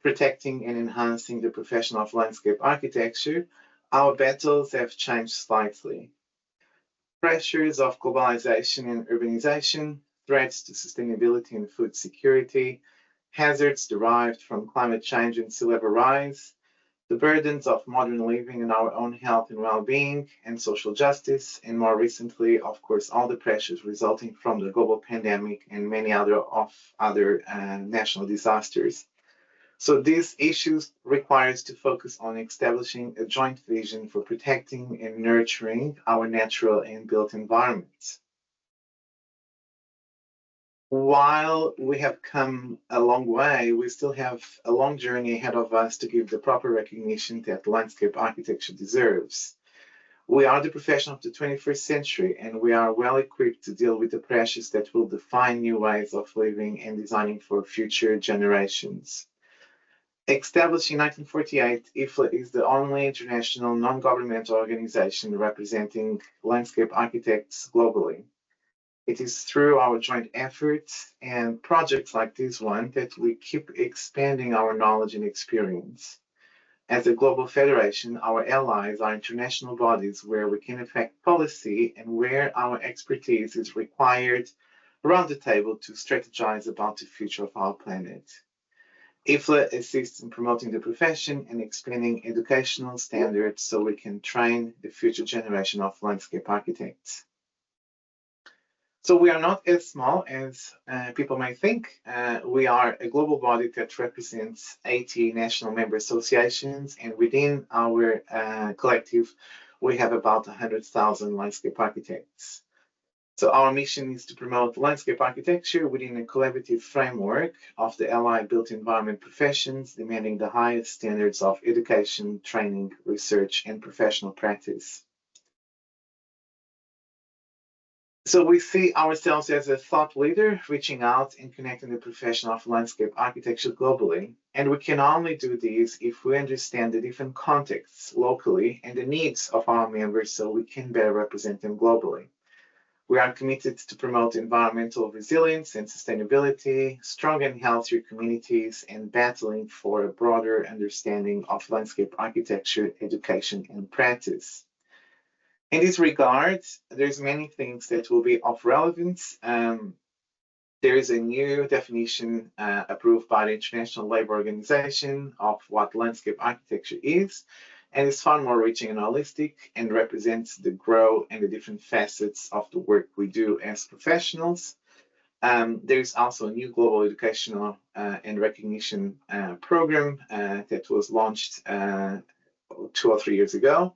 protecting and enhancing the profession of landscape architecture. Our battles have changed slightly. Pressures of globalization and urbanization, threats to sustainability and food security, hazards derived from climate change and sea level rise, the burdens of modern living and our own health and well-being and social justice, and more recently, of course, all the pressures resulting from the global pandemic and many other national disasters. So these issues require us to focus on establishing a joint vision for protecting and nurturing our natural and built environments. While we have come a long way, we still have a long journey ahead of us to give the proper recognition that landscape architecture deserves. We are the profession of the 21st century, and we are well equipped to deal with the pressures that will define new ways of living and designing for future generations. Established in 1948, IFLA is the only international non-governmental organization representing landscape architects globally. It is through our joint efforts and projects like this one that we keep expanding our knowledge and experience. As a global federation, our allies are international bodies where we can affect policy and where our expertise is required around the table to strategize about the future of our planet. IFLA assists in promoting the profession and expanding educational standards so we can train the future generation of landscape architects. So we are not as small as people may think. We are a global body that represents 80 national member associations, and within our collective, we have about 100,000 landscape architects. So our mission is to promote landscape architecture within a collaborative framework of the allied built environment professions, demanding the highest standards of education, training, research, and professional practice. So we see ourselves as a thought leader, reaching out and connecting the profession of landscape architecture globally. And we can only do this if we understand the different contexts locally and the needs of our members so we can better represent them globally. We are committed to promote environmental resilience and sustainability, strong and healthier communities, and battling for a broader understanding of landscape architecture, education, and practice. In this regard, there's many things that will be of relevance. There is a new definition approved by the International Labour Organization of what landscape architecture is, and it's far more reaching and holistic and represents the growth and the different facets of the work we do as professionals. There is also a new global educational and recognition program that was launched 2 or 3 years ago.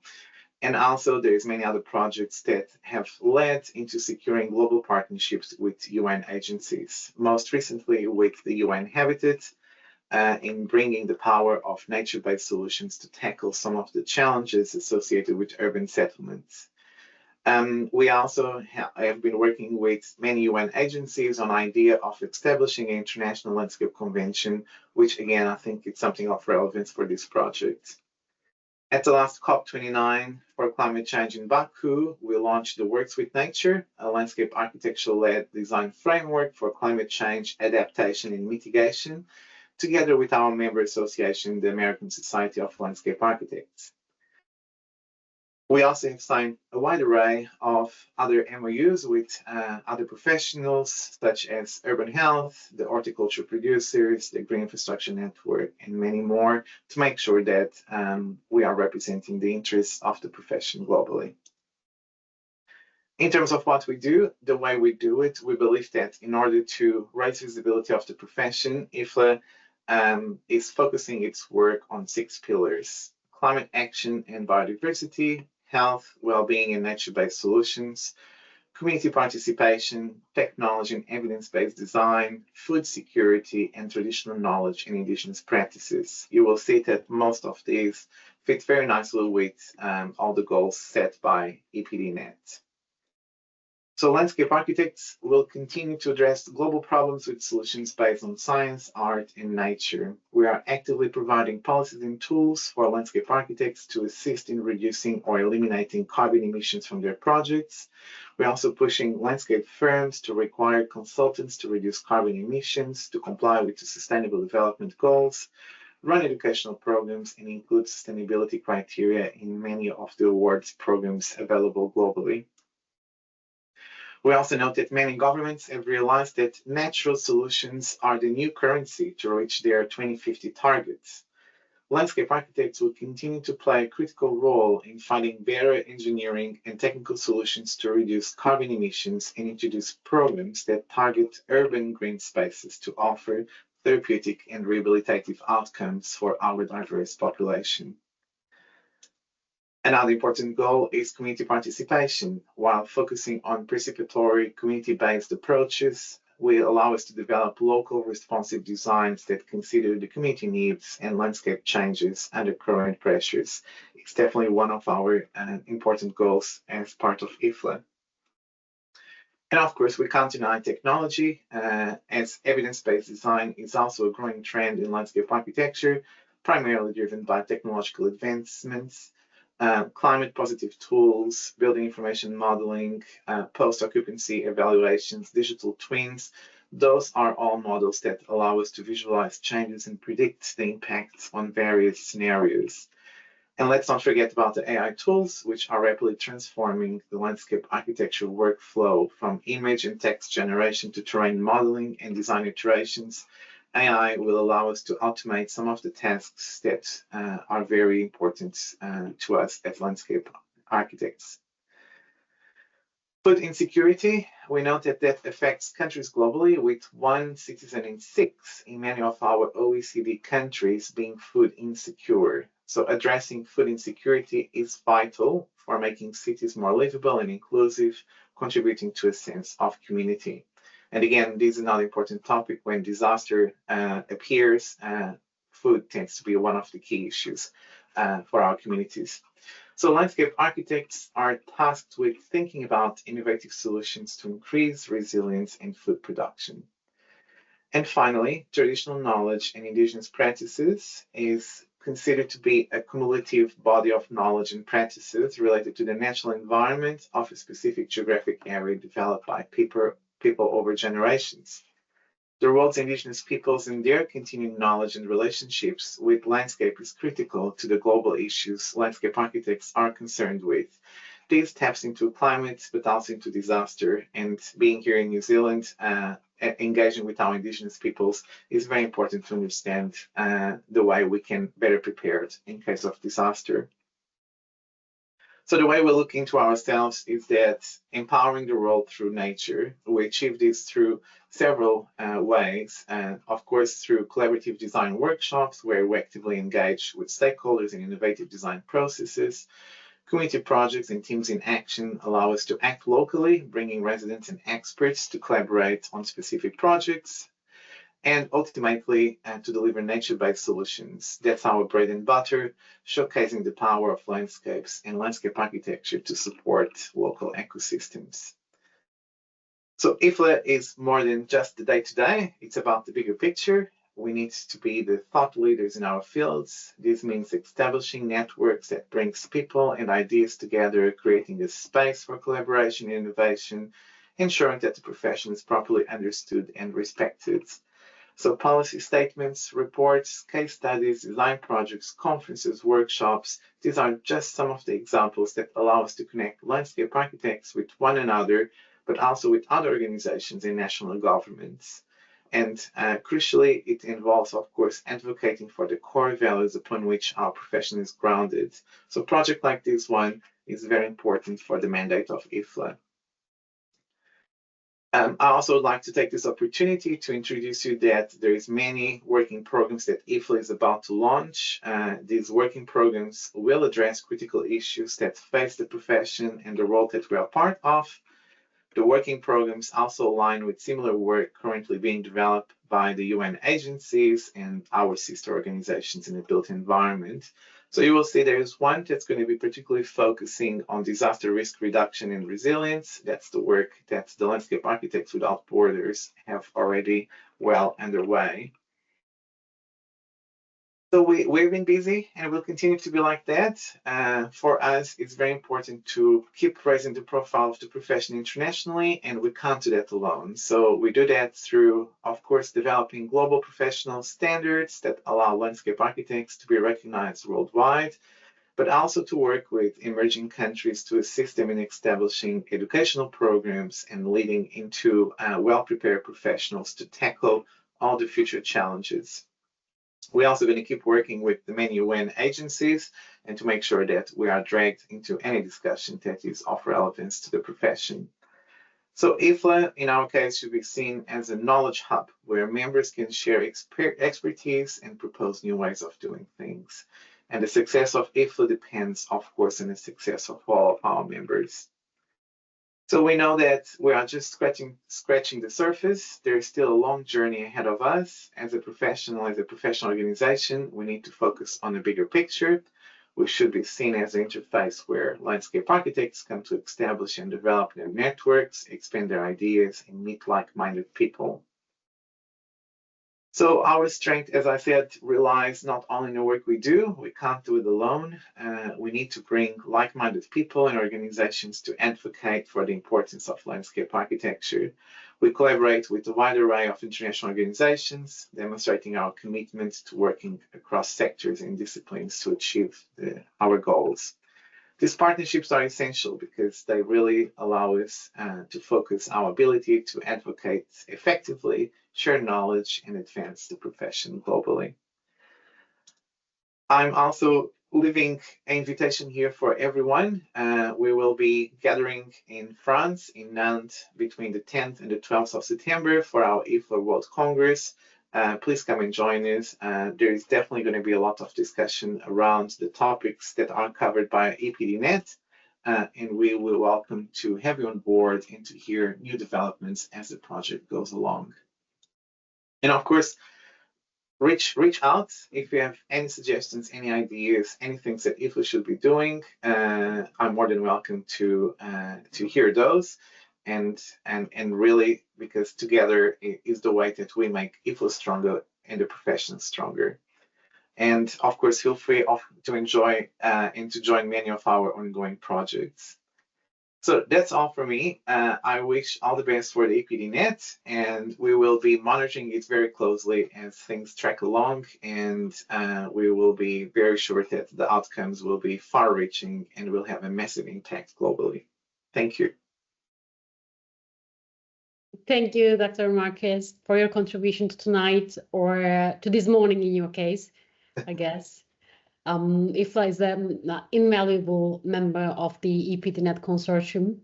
And also there's many other projects that have led into securing global partnerships with UN agencies, most recently with the UN Habitat, in bringing the power of nature-based solutions to tackle some of the challenges associated with urban settlements. We also have been working with many UN agencies on idea of establishing an international landscape convention, which again, I think it's something of relevance for this project. At the last COP29 for climate change in Baku, we launched the Works with Nature, a landscape architecture-led design framework for climate change adaptation and mitigation, together with our member association, the American Society of Landscape Architects. We also have signed a wide array of other MOUs with other professionals, such as Urban Health, the Horticulture Producers, the Green Infrastructure Network, and many more, to make sure that we are representing the interests of the profession globally. In terms of what we do, the way we do it, we believe that in order to raise visibility of the profession, IFLA is focusing its work on 6 pillars: climate action and biodiversity, health, well-being and nature-based solutions, community participation, technology and evidence-based design, food security, and traditional knowledge and indigenous practices. You will see that most of these fit very nicely with all the goals set by EPD-Net. So landscape architects will continue to address global problems with solutions based on science, art, and nature. We are actively providing policies and tools for landscape architects to assist in reducing or eliminating carbon emissions from their projects. We're also pushing landscape firms to require consultants to reduce carbon emissions, to comply with the Sustainable Development Goals, run educational programs, and include sustainability criteria in many of the awards programs available globally. We also note that many governments have realized that natural solutions are the new currency to reach their 2050 targets. landscape architects will continue to play a critical role in finding better engineering and technical solutions to reduce carbon emissions and introduce programs that target urban green spaces to offer therapeutic and rehabilitative outcomes for our diverse population. Another important goal is community participation. While focusing on participatory, community-based approaches will allow us to develop local responsive designs that consider the community needs and landscape changes under current pressures. It's definitely one of our important goals as part of IFLA. And of course, we can't deny technology, as evidence-based design is also a growing trend in landscape architecture, primarily driven by technological advancements. Climate positive tools, building information modeling, post-occupancy evaluations, digital twins, those are all models that allow us to visualize changes and predict the impacts on various scenarios. And let's not forget about the AI tools, which are rapidly transforming the landscape architecture workflow from image and text generation to terrain modeling and design iterations. AI will allow us to automate some of the tasks that are very important to us as landscape architects. Food insecurity, we know that affects countries globally, with 1 citizen in 6 in many of our OECD countries being food insecure. So addressing food insecurity is vital for making cities more livable and inclusive, contributing to a sense of community. And again, this is another important topic. When disaster appears, food tends to be one of the key issues for our communities. So landscape architects are tasked with thinking about innovative solutions to increase resilience in food production. And finally, traditional knowledge and indigenous practices is considered to be a cumulative body of knowledge and practices related to the natural environment of a specific geographic area developed by people over generations. The world's indigenous peoples and their continuing knowledge and relationships with landscape is critical to the global issues landscape architects are concerned with. This taps into climate, but also into disaster. And being here in New Zealand, engaging with our indigenous peoples is very important to understand the way we can better prepare in case of disaster. So the way we look into ourselves is that empowering the world through nature, we achieve this through several ways, of course through collaborative design workshops where we actively engage with stakeholders in innovative design processes. Community projects and teams in action allow us to act locally, bringing residents and experts to collaborate on specific projects, and ultimately to deliver nature-based solutions. That's our bread and butter, showcasing the power of landscapes and landscape architecture to support local ecosystems. So IFLA is more than just the day-to-day, it's about the bigger picture. We need to be the thought leaders in our fields. This means establishing networks that brings people and ideas together, creating a space for collaboration and innovation, ensuring that the profession is properly understood and respected. So policy statements, reports, case studies, design projects, conferences, workshops, these are just some of the examples that allow us to connect landscape architects with one another, but also with other organizations and national governments. And crucially, it involves, of course, advocating for the core values upon which our profession is grounded. So a project like this one is very important for the mandate of IFLA. I also would like to take this opportunity to introduce you that there is many working programs that IFLA is about to launch. These working programs will address critical issues that face the profession and the role that we are part of. The working programs also align with similar work currently being developed by the UN agencies and our sister organizations in the built environment. So you will see there is one that's going to be particularly focusing on disaster risk reduction and resilience. That's the work that the Landscape Architects Without Borders have already well underway. So we've been busy and we'll continue to be like that. For us, it's very important to keep raising the profile of the profession internationally, and we can't do that alone. So we do that through, of course, developing global professional standards that allow landscape architects to be recognized worldwide, but also to work with emerging countries to assist them in establishing educational programs and leading into well-prepared professionals to tackle all the future challenges. We're also going to keep working with the many UN agencies and to make sure that we are dragged into any discussion that is of relevance to the profession. So IFLA, in our case, should be seen as a knowledge hub where members can share expertise and propose new ways of doing things. And the success of IFLA depends, of course, on the success of all of our members. So we know that we are just scratching the surface. There is still a long journey ahead of us. As a professional organization, we need to focus on a bigger picture. We should be seen as an interface where landscape architects come to establish and develop their networks, expand their ideas, and meet like-minded people. So our strength, as I said, relies not only on the work we do. We can't do it alone. We need to bring like-minded people and organizations to advocate for the importance of landscape architecture. We collaborate with a wide array of international organizations, demonstrating our commitment to working across sectors and disciplines to achieve our goals. These partnerships are essential because they really allow us to focus our ability to advocate effectively, share knowledge, and advance the profession globally. I'm also leaving an invitation here for everyone. We will be gathering in France, in Nantes, between the 10th and the 12th of September for our IFLA World Congress. Please come and join us. There is definitely going to be a lot of discussion around the topics that are covered by EPD-Net, and we will welcome to have you on board and to hear new developments as the project goes along. And of course, reach out if you have any suggestions, any ideas, any things that IFLA should be doing. I'm more than welcome to hear those. And really, because together is the way that we make IFLA stronger and the profession stronger. And of course, feel free to enjoy and to join many of our ongoing projects. So that's all for me. I wish all the best for the EPD-Net, and we will be monitoring it very closely as things track along, and we will be very sure that the outcomes will be far-reaching and will have a massive impact globally. Thank you. Thank you, Dr. Marques, for your contribution to tonight, or to this morning in your case, I guess. IFLA is an invaluable member of the EPD-Net consortium.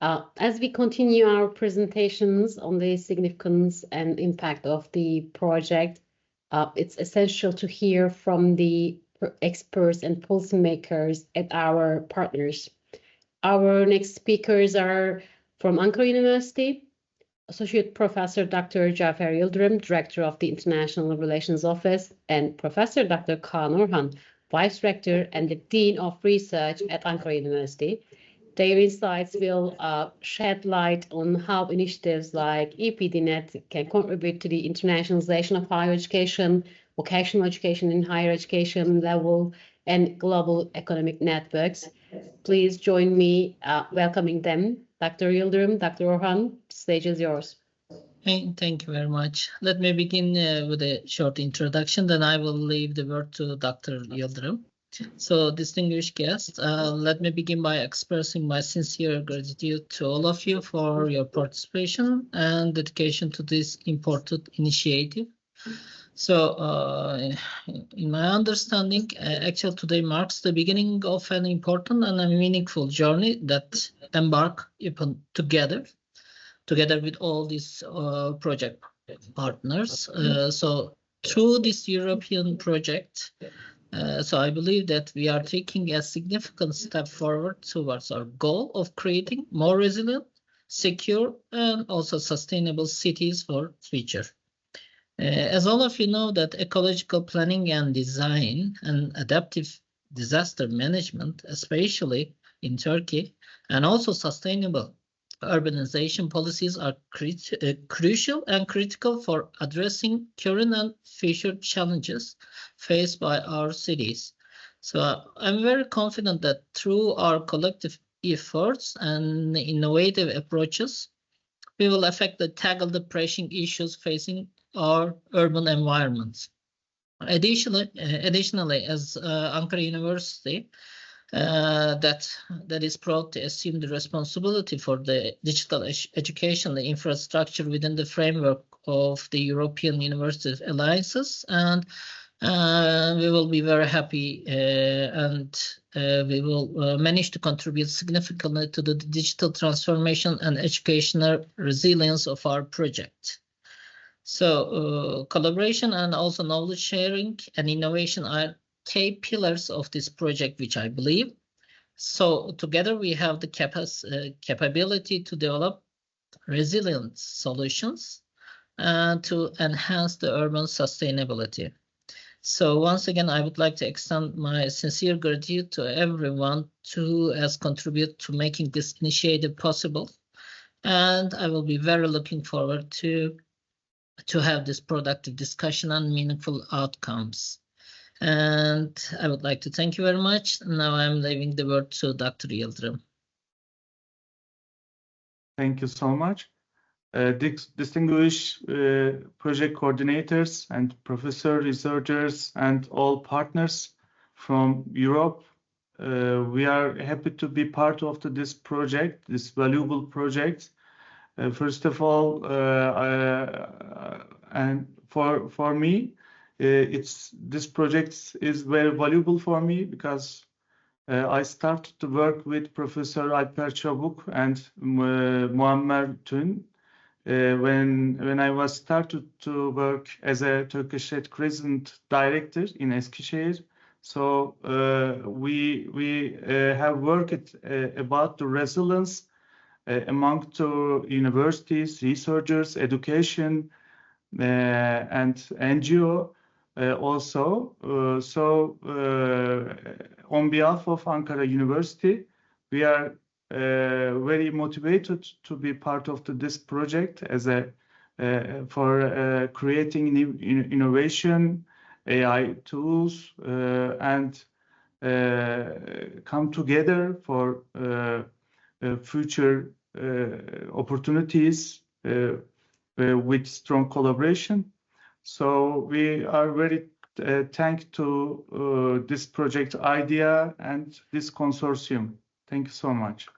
As we continue our presentations on the significance and impact of the project, it's essential to hear from the experts and policymakers at our partners. Our next speakers are from Ankara University, Associate Professor Dr. Cafer Yildirim, Director of the International Relations Office, and Professor Dr. Kaan Orhan, Vice Rector and the Dean of Research at Ankara University. Their insights will shed light on how initiatives like EPD-Net can contribute to the internationalization of higher education, vocational education in higher education level, and global economic networks. Please join me welcoming them. Dr. Yildirim, Dr. Orhan, the stage is yours. Hey, thank you very much. Let me begin with a short introduction, then I will leave the word to Dr. Yildirim. So, distinguished guests, let me begin by expressing my sincere gratitude to all of you for your participation and dedication to this important initiative. So, in my understanding, actually today marks the beginning of an important and a meaningful journey that embark upon together with all these project partners. So, through this European project, so I believe that we are taking a significant step forward towards our goal of creating more resilient, secure, and also sustainable cities for future. As all of you know, that ecological planning and design and adaptive disaster management, especially in Turkey, and also sustainable urbanization policies are crucial and critical for addressing current and future challenges faced by our cities. So I'm very confident that through our collective efforts and innovative approaches, we will tackle the pressing issues facing our urban environments. Additionally, as Ankara University, that is proud to assume the responsibility for the digital educational infrastructure within the framework of the European University Alliances, and we will be very happy and we will manage to contribute significantly to the digital transformation and educational resilience of our project. So collaboration and also knowledge sharing and innovation are key pillars of this project, which I believe. So together we have the capability to develop resilient solutions and to enhance the urban sustainability. So once again, I would like to extend my sincere gratitude to everyone who has contributed to making this initiative possible. And I will be very looking forward to have this productive discussion and meaningful outcomes. And I would like to thank you very much. Now I'm leaving the word to Dr. Yildirim. Thank you so much. Distinguished project coordinators and professor researchers and all partners from Europe, we are happy to be part of this project, this valuable project. First of all, and for me, this project is very valuable for me because I started to work with Professor Alper Çabuk and Muammer Tün when I was started to work as a Turkish Red Crescent director in Eskişehir. So we have worked about the resilience among the universities, researchers, education, and NGO also. On behalf of Ankara University, we are very motivated to be part of this project as for creating new innovation, AI tools, and come together for future opportunities with strong collaboration. So we are very thankful to this project idea and this consortium. Thank you so much.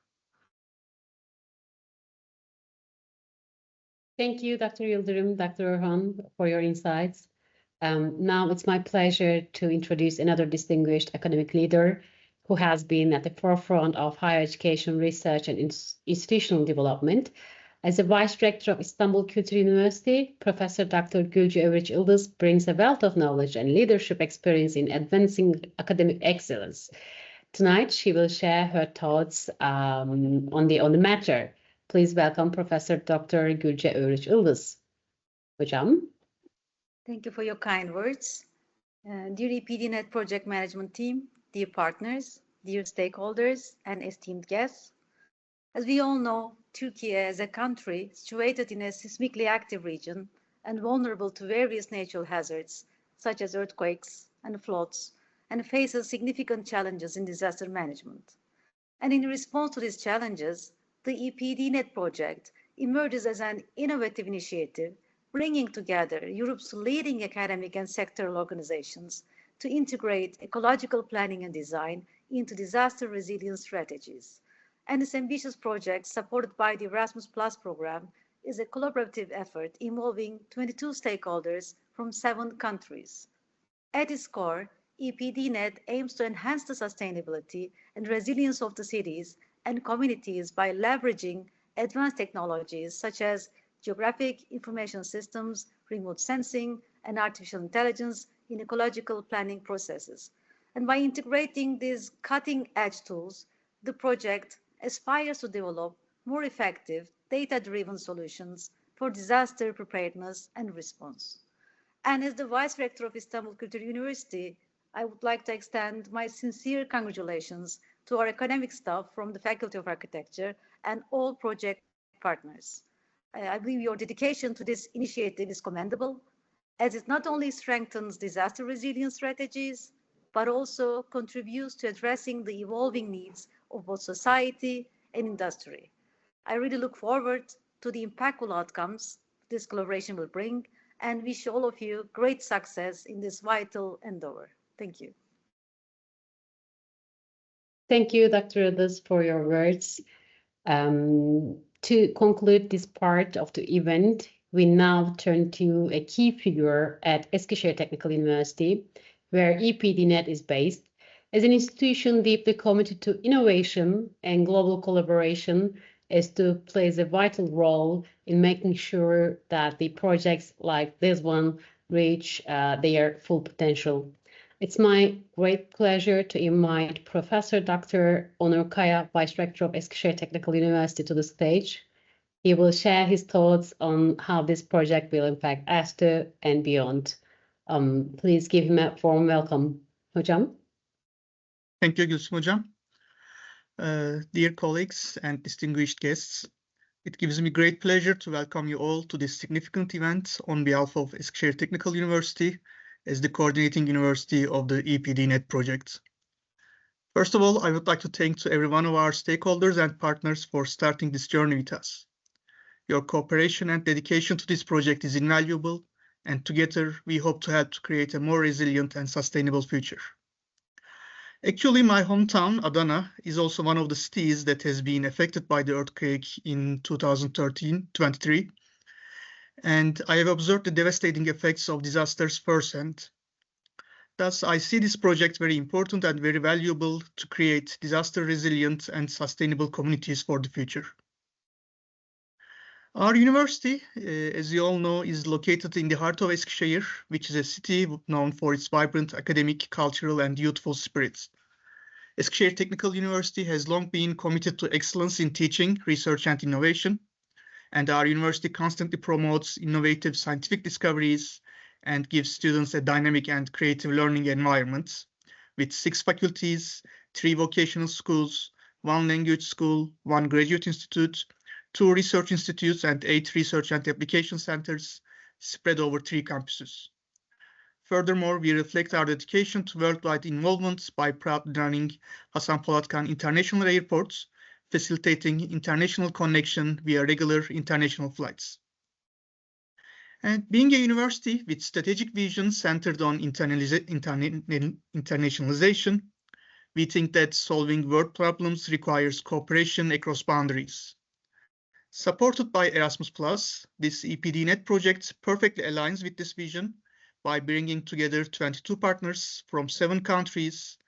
Thank you, Dr. Yildirim, Dr. Orhan, for your insights. Now it's my pleasure to introduce another distinguished academic leader who has been at the forefront of higher education research and institutional development. As a Vice Rector of Istanbul Kültür University, Professor Dr. Gülce Övriç Yıldız brings a wealth of knowledge and leadership experience in advancing academic excellence. Tonight, she will share her thoughts on the matter. Please welcome Professor Dr. Gülce Övriç Yıldız. Hocam. Thank you for your kind words. Dear EPD-Net Project Management Team, dear partners, dear stakeholders, and esteemed guests. As we all know, Turkey as a country situated in a seismically active region and vulnerable to various natural hazards, such as earthquakes and floods, and faces significant challenges in disaster management. And in response to these challenges, the EPD-Net project emerges as an innovative initiative, bringing together Europe's leading academic and sectoral organizations to integrate ecological planning and design into disaster resilience strategies. And this ambitious project, supported by the Erasmus Plus program, is a collaborative effort involving 22 stakeholders from 7 countries. At its core, EPD-Net aims to enhance the sustainability and resilience of the cities and communities by leveraging advanced technologies such as geographic information systems, remote sensing, and artificial intelligence in ecological planning processes. And by integrating these cutting-edge tools, the project aspires to develop more effective, data-driven solutions for disaster preparedness and response. And as the Vice Rector of Istanbul Kültür University, I would like to extend my sincere congratulations to our academic staff from the Faculty of Architecture and all project partners. I believe your dedication to this initiative is commendable, as it not only strengthens disaster resilience strategies, but also contributes to addressing the evolving needs of both society and industry. I really look forward to the impactful outcomes this collaboration will bring, and wish all of you great success in this vital endeavor. Thank you. Thank you, Dr. Yıldız, for your words. To conclude this part of the event, we now turn to a key figure at Eskişehir Technical University, where EPD-Net is based. As an institution deeply committed to innovation and global collaboration, ESTU plays a vital role in making sure that the projects like this one reach their full potential. It's my great pleasure to invite Professor Dr. Onur Kaya, Vice Rector of Eskişehir Technical University, to the stage. He will share his thoughts on how this project will impact ESTU and beyond. Please give him a warm welcome. Hocam. Thank you, Gülsüm Hocam. Dear colleagues and distinguished guests, it gives me great pleasure to welcome you all to this significant event on behalf of Eskişehir Technical University as the coordinating university of the EPD-Net project. First of all, I would like to thank to every one of our stakeholders and partners for starting this journey with us. Your cooperation and dedication to this project is invaluable, and together we hope to help to create a more resilient and sustainable future. Actually, my hometown, Adana, is also one of the cities that has been affected by the earthquake in 2023, and I have observed the devastating effects of disasters firsthand. Thus, I see this project very important and very valuable to create disaster-resilient and sustainable communities for the future. Our university, as you all know, is located in the heart of Eskişehir, which is a city known for its vibrant academic, cultural, and youthful spirits. Eskişehir Technical University has long been committed to excellence in teaching, research, and innovation, and our university constantly promotes innovative scientific discoveries and gives students a dynamic and creative learning environment with 6 faculties, 3 vocational schools, 1 language school, 1 graduate institute, 2 research institutes, and 8 research and application centers spread over 3 campuses. Furthermore, we reflect our dedication to worldwide involvement by proudly running Hasan Polatkan International Airport, facilitating international connection via regular international flights. And being a university with strategic vision centered on internationalization, we think that solving world problems requires cooperation across boundaries. Supported by Erasmus+, this EPD-Net project perfectly aligns with this vision by bringing together 22 partners from 7 countries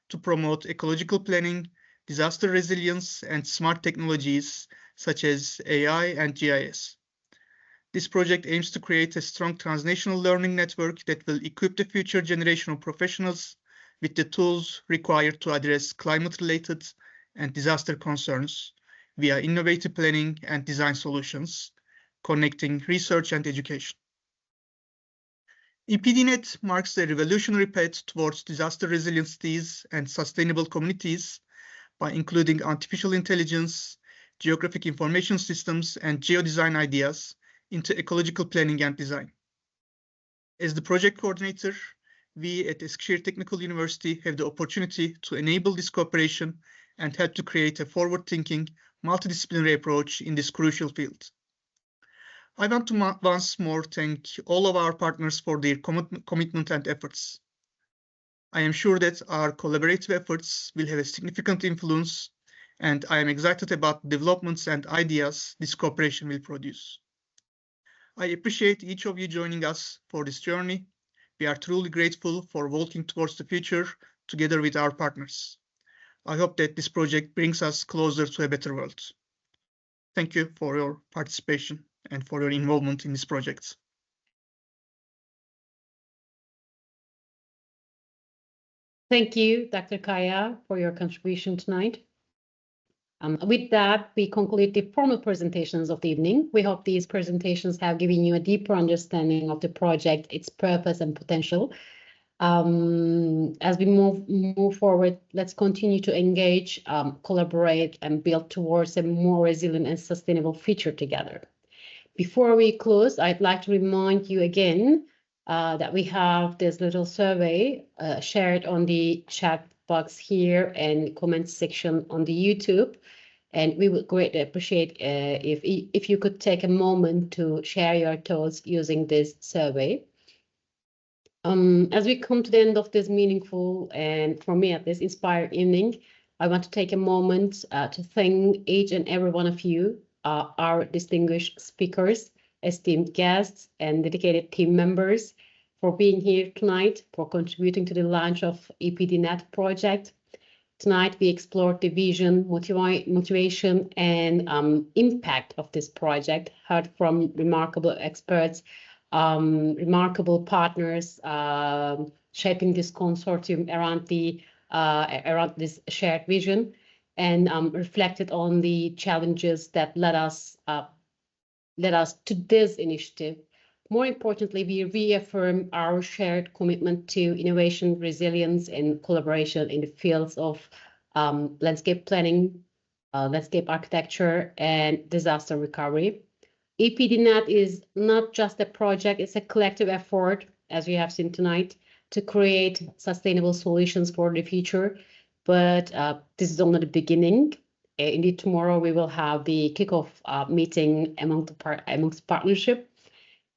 to promote ecological planning, disaster resilience, and smart technologies such as AI and GIS. This project aims to create a strong transnational learning network that will equip the future generation of professionals with the tools required to address climate-related and disaster concerns via innovative planning and design solutions, connecting research and education. EPD-Net marks a revolutionary path towards disaster resilient cities and sustainable communities by including artificial intelligence, geographic information systems, and geodesign ideas into ecological planning and design. As the project coordinator, we at Eskişehir Technical University have the opportunity to enable this cooperation and help to create a forward-thinking, multidisciplinary approach in this crucial field. I want to once more thank all of our partners for their commitment and efforts. I am sure that our collaborative efforts will have a significant influence, and I am excited about the developments and ideas this cooperation will produce. I appreciate each of you joining us for this journey. We are truly grateful for walking towards the future together with our partners. I hope that this project brings us closer to a better world. Thank you for your participation and for your involvement in this project. Thank you, Dr. Kaya, for your contribution tonight. With that, we conclude the formal presentations of the evening. We hope these presentations have given you a deeper understanding of the project, its purpose and potential. As we move forward, let's continue to engage, collaborate, and build towards a more resilient and sustainable future together. Before we close, I'd like to remind you again that we have this little survey shared on the chat box here and comment section on the YouTube. And we would greatly appreciate if you could take a moment to share your thoughts using this survey. As we come to the end of this meaningful and, for me at least, inspired evening, I want to take a moment to thank each and every one of you, our distinguished speakers, esteemed guests, and dedicated team members for being here tonight, for contributing to the launch of EPD-Net project. Tonight, we explored the vision, motivation, and impact of this project, heard from remarkable experts, remarkable partners shaping this consortium around this shared vision, and reflected on the challenges that led us to this initiative. More importantly, we reaffirm our shared commitment to innovation, resilience, and collaboration in the fields of landscape planning, landscape architecture, and disaster recovery. EPD-Net is not just a project, it's a collective effort, as we have seen tonight, to create sustainable solutions for the future. But this is only the beginning. Indeed, tomorrow we will have the kickoff meeting amongst partnership.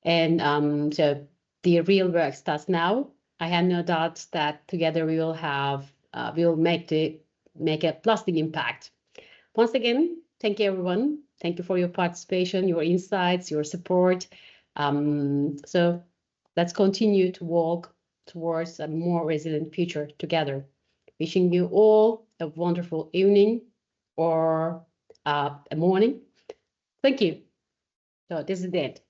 And so the real work starts now. I have no doubt that together we will make a lasting impact. Once again, thank you, everyone. Thank you for your participation, your insights, your support. So let's continue to walk towards a more resilient future together. Wishing you all a wonderful evening or a morning. Thank you. So this is it.